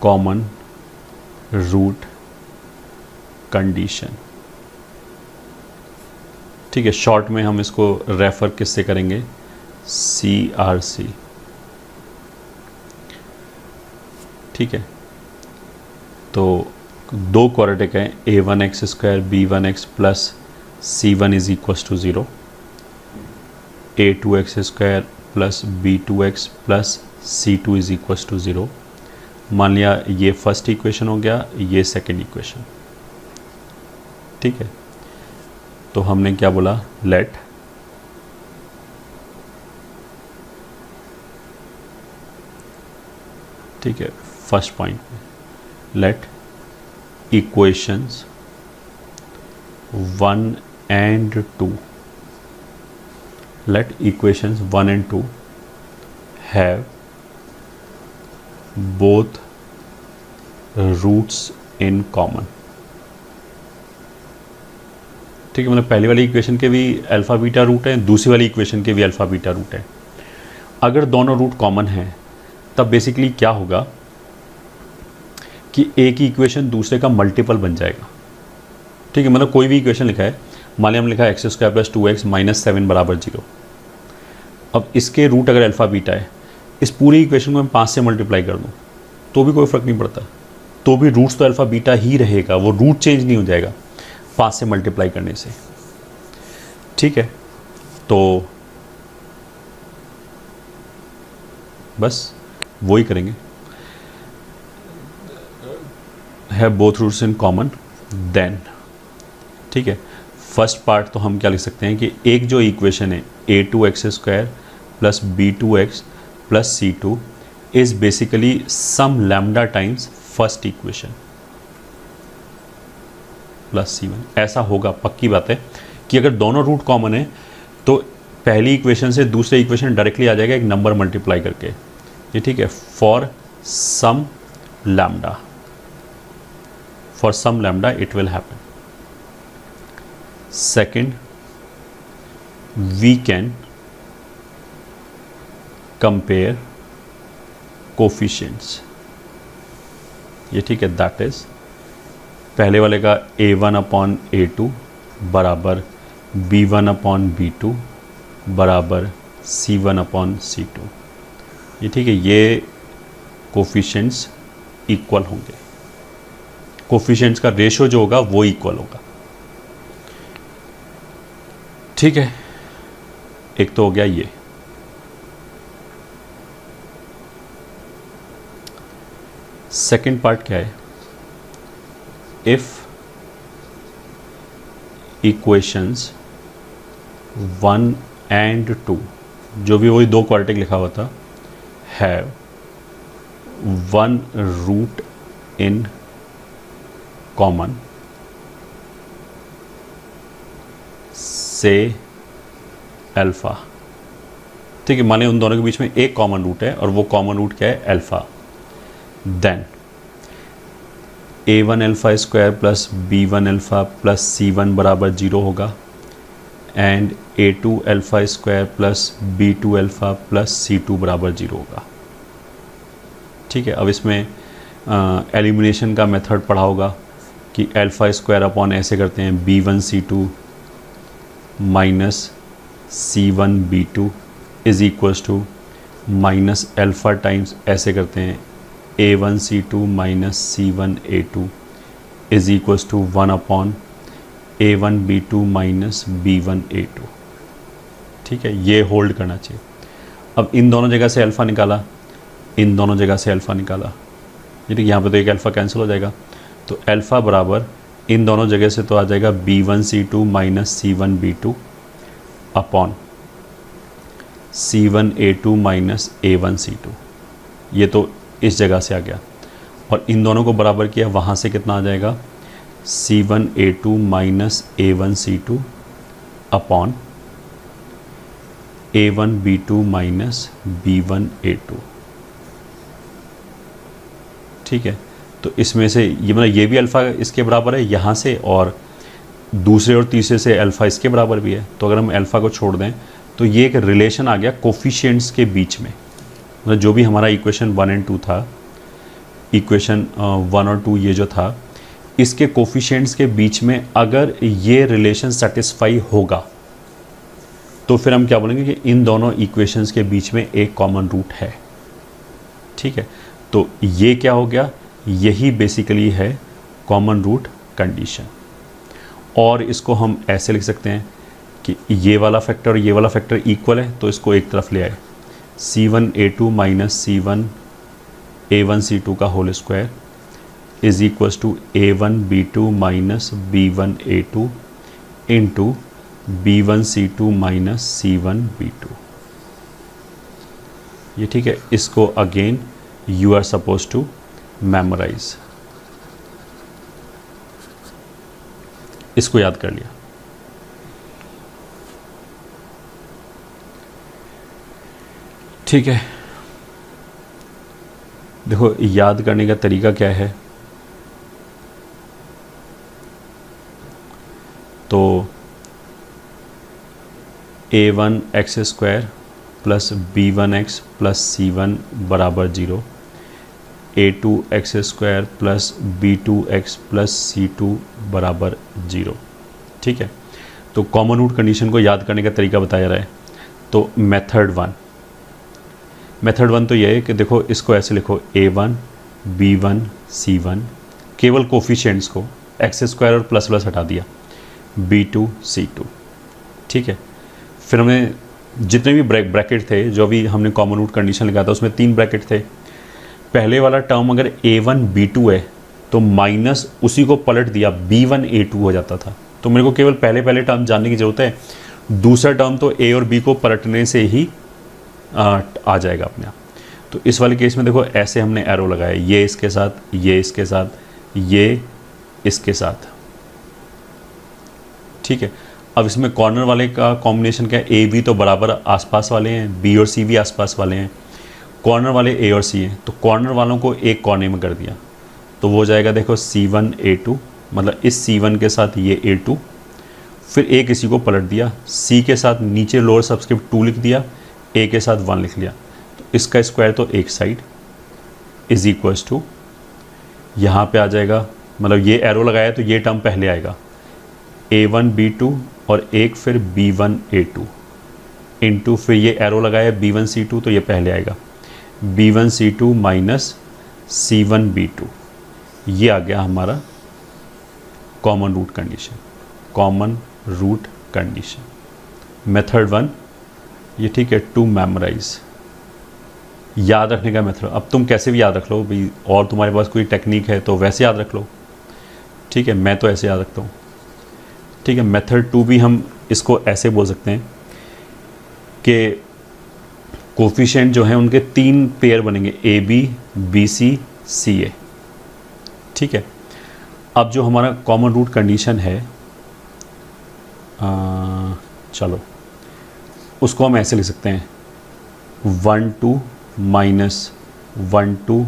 S1: common root condition, ठीक है। शॉर्ट में हम इसको रेफ़र किससे करेंगे, CRC, ठीक है। तो दो क्वाड्रेटिक हैं, A1x square B1x plus C1 is equals to 0, a2x² plus b2x plus c2 is equals to 0। मान लिया ये फर्स्ट इक्वेशन हो गया, ये सेकेंड इक्वेशन, ठीक है। तो हमने क्या बोला, लेट ठीक है, first point let equations 1 and 2 let equations 1 and 2 have both roots in common। ठीक है, मतलब पहली वाली इक्वेशन के भी अल्फ़ा बीटा रूट है, दूसरी वाली इक्वेशन के भी अल्फ़ा बीटा रूट है। अगर दोनों रूट कॉमन हैं तब बेसिकली क्या होगा कि एक ही इक्वेशन दूसरे का मल्टीपल बन जाएगा। ठीक है, मतलब कोई भी इक्वेशन लिखा है, मान लिया हम लिखा है x² प्लस 2x माइनस 7 बराबर 0। अब इसके रूट अगर अल्फ़ा बीटा है, इस पूरी इक्वेशन को मैं 5 से मल्टीप्लाई कर दूँ तो भी कोई फ़र्क नहीं पड़ता, तो भी रूट्स तो अल्फ़ा बीटा ही रहेगा, वो रूट चेंज नहीं हो जाएगा 5 से मल्टीप्लाई करने से। ठीक है, तो बस वही करेंगे, है both roots in common then. ठीक है, फर्स्ट पार्ट तो हम क्या लिख सकते हैं कि एक जो इक्वेशन है a2x² plus b2x plus c2 is basically some lambda times first equation plus c1। ऐसा होगा, पक्की बात है कि अगर दोनों रूट कॉमन है तो पहली इक्वेशन से दूसरे इक्वेशन डायरेक्टली आ जाएगा एक नंबर मल्टीप्लाई करके। ये ठीक है, for some lambda it will happen. Second, we can compare coefficients। ये ठीक है, दैट इज पहले वाले का a1/a2 बराबर b1/b2 बराबर c1/c2। ये ठीक है, ये कोफिशिएंट्स इक्वल होंगे, कोफिशिएंट्स का रेशो जो होगा वो इक्वल होगा। ठीक है, एक तो हो गया ये। सेकंड पार्ट क्या है, इफ इक्वेशंस 1 and 2, जो भी वही दो क्वाड्रेटिक लिखा हुआ था, हैव 1 रूट इन कॉमन से अल्फ़ा। ठीक है, माने उन दोनों के बीच में एक कॉमन रूट है और वो कॉमन रूट क्या है, alpha. Then a1α² plus b1α plus c1 बराबर 0 होगा and a2α² plus b2α plus c2 बराबर 0 होगा। ठीक है, अब इसमें एलिमिनेशन का मेथड पढ़ा होगा कि α² अपॉन ऐसे करते हैं b1c2 minus c1b2 is equals to minus alpha times ऐसे करते हैं a1c2 minus c1a2 is equals to 1/a1b2 minus b1a2। ठीक है, ये होल्ड करना चाहिए। अब इन दोनों जगह से अल्फ़ा निकाला, इन दोनों जगह से अल्फ़ा निकाला, ठीक है, यहाँ पे तो एक अल्फ़ा कैंसिल हो जाएगा, तो अल्फ़ा बराबर इन दोनों जगह से तो आ जाएगा b1c2 minus c1b2 upon c1a2 minus a1c2। ये तो इस जगह से आ गया और इन दोनों को बराबर किया, वहाँ से कितना आ जाएगा c1a2 minus a1c2 upon a1b2 minus b1a2। ठीक है, तो इसमें से ये मतलब ये भी अल्फ़ा इसके बराबर है यहाँ से, और दूसरे और तीसरे से अल्फ़ा इसके बराबर भी है। तो अगर हम अल्फ़ा को छोड़ दें तो ये एक रिलेशन आ गया कोफिशिएंट्स के बीच में। मतलब जो भी हमारा इक्वेशन 1 and 2 था, इक्वेशन 1 और 2 ये जो था, इसके कोफिशिएंट्स के बीच में अगर ये रिलेशन सेटिस्फाई होगा तो फिर हम क्या बोलेंगे कि इन दोनों इक्वेशंस के बीच में एक कॉमन रूट है। ठीक है, तो ये क्या हो गया, यही बेसिकली है कॉमन रूट कंडीशन। और इसको हम ऐसे लिख सकते हैं कि ये वाला फैक्टर और ये वाला फैक्टर इक्वल है, तो इसको एक तरफ ले आए, C1A2 माइनस C1A1C2 का whole square is equals to A1B2 minus B1A2 into B1C2 minus C1B2। ये ठीक है। इसको again you are suppose to memorise. इसको याद कर लिया। ठीक है, देखो याद करने का तरीका क्या है। तो A1x² plus B1x plus C1 बराबर 0, A2x² plus B2x plus C2 बराबर 0। ठीक है, तो कॉमन रूट कंडीशन को याद करने का तरीका बताया रहा है। तो मेथड वन तो ये है कि देखो इसको ऐसे लिखो, A1 B1 C1, केवल कोफिशिएंट्स को x² और प्लस प्लस हटा दिया, B2 C2। ठीक है, फिर हमने जितने भी ब्रैकेट थे जो भी हमने कॉमन रूट कंडीशन लगाया था उसमें 3 ब्रैकेट थे। पहले वाला टर्म अगर A1 B2 है तो माइनस उसी को पलट दिया B1 A2 हो जाता था। तो मेरे को केवल पहले टर्म जानने की ज़रूरत है, दूसरा टर्म तो A और B को पलटने से ही आ जाएगा अपने आप। तो इस वाले केस में देखो ऐसे हमने एरो लगाया, ये इसके साथ, ये इसके साथ, ये इसके साथ। ठीक है, अब इसमें कॉर्नर वाले का कॉम्बिनेशन क्या है, ए बी तो बराबर आसपास वाले हैं, बी और सी भी आसपास वाले हैं, कॉर्नर वाले ए और सी हैं, तो कॉर्नर वालों को एक कॉर्नर में कर दिया, तो वो जाएगा देखो C1A2, मतलब इस C1 के साथ ये A2, फिर ए किसी को पलट दिया, सी के साथ नीचे लोअर सबस्क्रिप्ट 2 लिख दिया, ए के साथ 1 लिख लिया, तो इसका स्क्वायर तो एक साइड इज इक्वल्स टू, यहाँ पे आ जाएगा, मतलब ये एरो लगाया तो ये टर्म पहले आएगा, A1B2 और एक फिर B1A2 इंटू फिर ये एरो लगाया B1C2 तो ये पहले आएगा, B1C2 माइनस C1B2। ये आ गया हमारा common root condition, common root condition. Method 1 ये ठीक है, टू मेमोराइज, याद रखने का मेथड। अब तुम कैसे भी याद रख लो भाई, और तुम्हारे पास कोई टेक्निक है तो वैसे याद रख लो। ठीक है, मैं तो ऐसे याद रखता हूँ। ठीक है, मेथड 2 भी हम इसको ऐसे बोल सकते हैं कि कोफिशिएंट जो हैं उनके 3 पेयर बनेंगे, AB BC CA। ठीक है, अब जो हमारा कॉमन रूट कंडीशन है, चलो उसको हम ऐसे लिख सकते हैं, 1 2 माइनस 1 2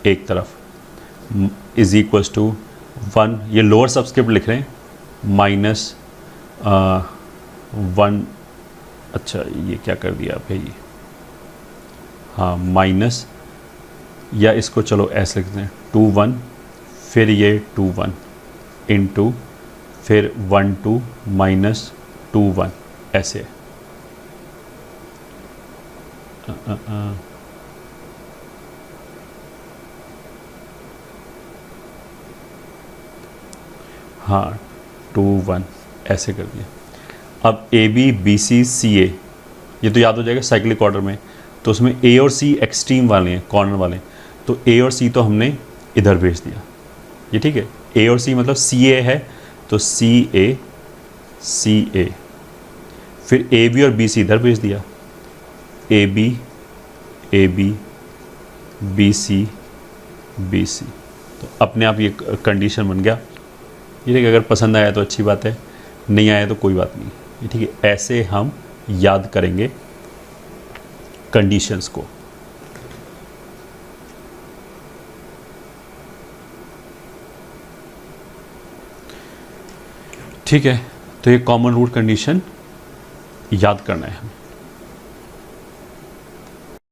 S1: एक तरफ इज इक्वल्स टू 1, ये लोअर सबस्क्रिप्ट लिख रहे हैं, माइनस 1, अच्छा ये क्या कर दिया भाई, हाँ माइनस, या इसको चलो ऐसे लिखते हैं 2 1, फिर ये 2 1 इंटू फिर 1 2 माइनस 2 1, ऐसे है। हाँ 2 1 ऐसे कर दिया। अब AB BC CA ये तो याद हो जाएगा साइक्लिक ऑर्डर में, तो उसमें A और C एक्सट्रीम वाले हैं, कॉर्नर वाले, तो A और C तो हमने इधर भेज दिया। ये ठीक है, A और C मतलब CA है तो CA CA, फिर AB और BC इधर भेज दिया, AB AB BC BC, तो अपने आप ये कंडीशन बन गया। ये ठीक है, अगर पसंद आया तो अच्छी बात है, नहीं आया तो कोई बात नहीं। ये ठीक है, ऐसे हम याद करेंगे कंडीशंस को। ठीक है, तो ये कॉमन रूट कंडीशन याद करना है हमें।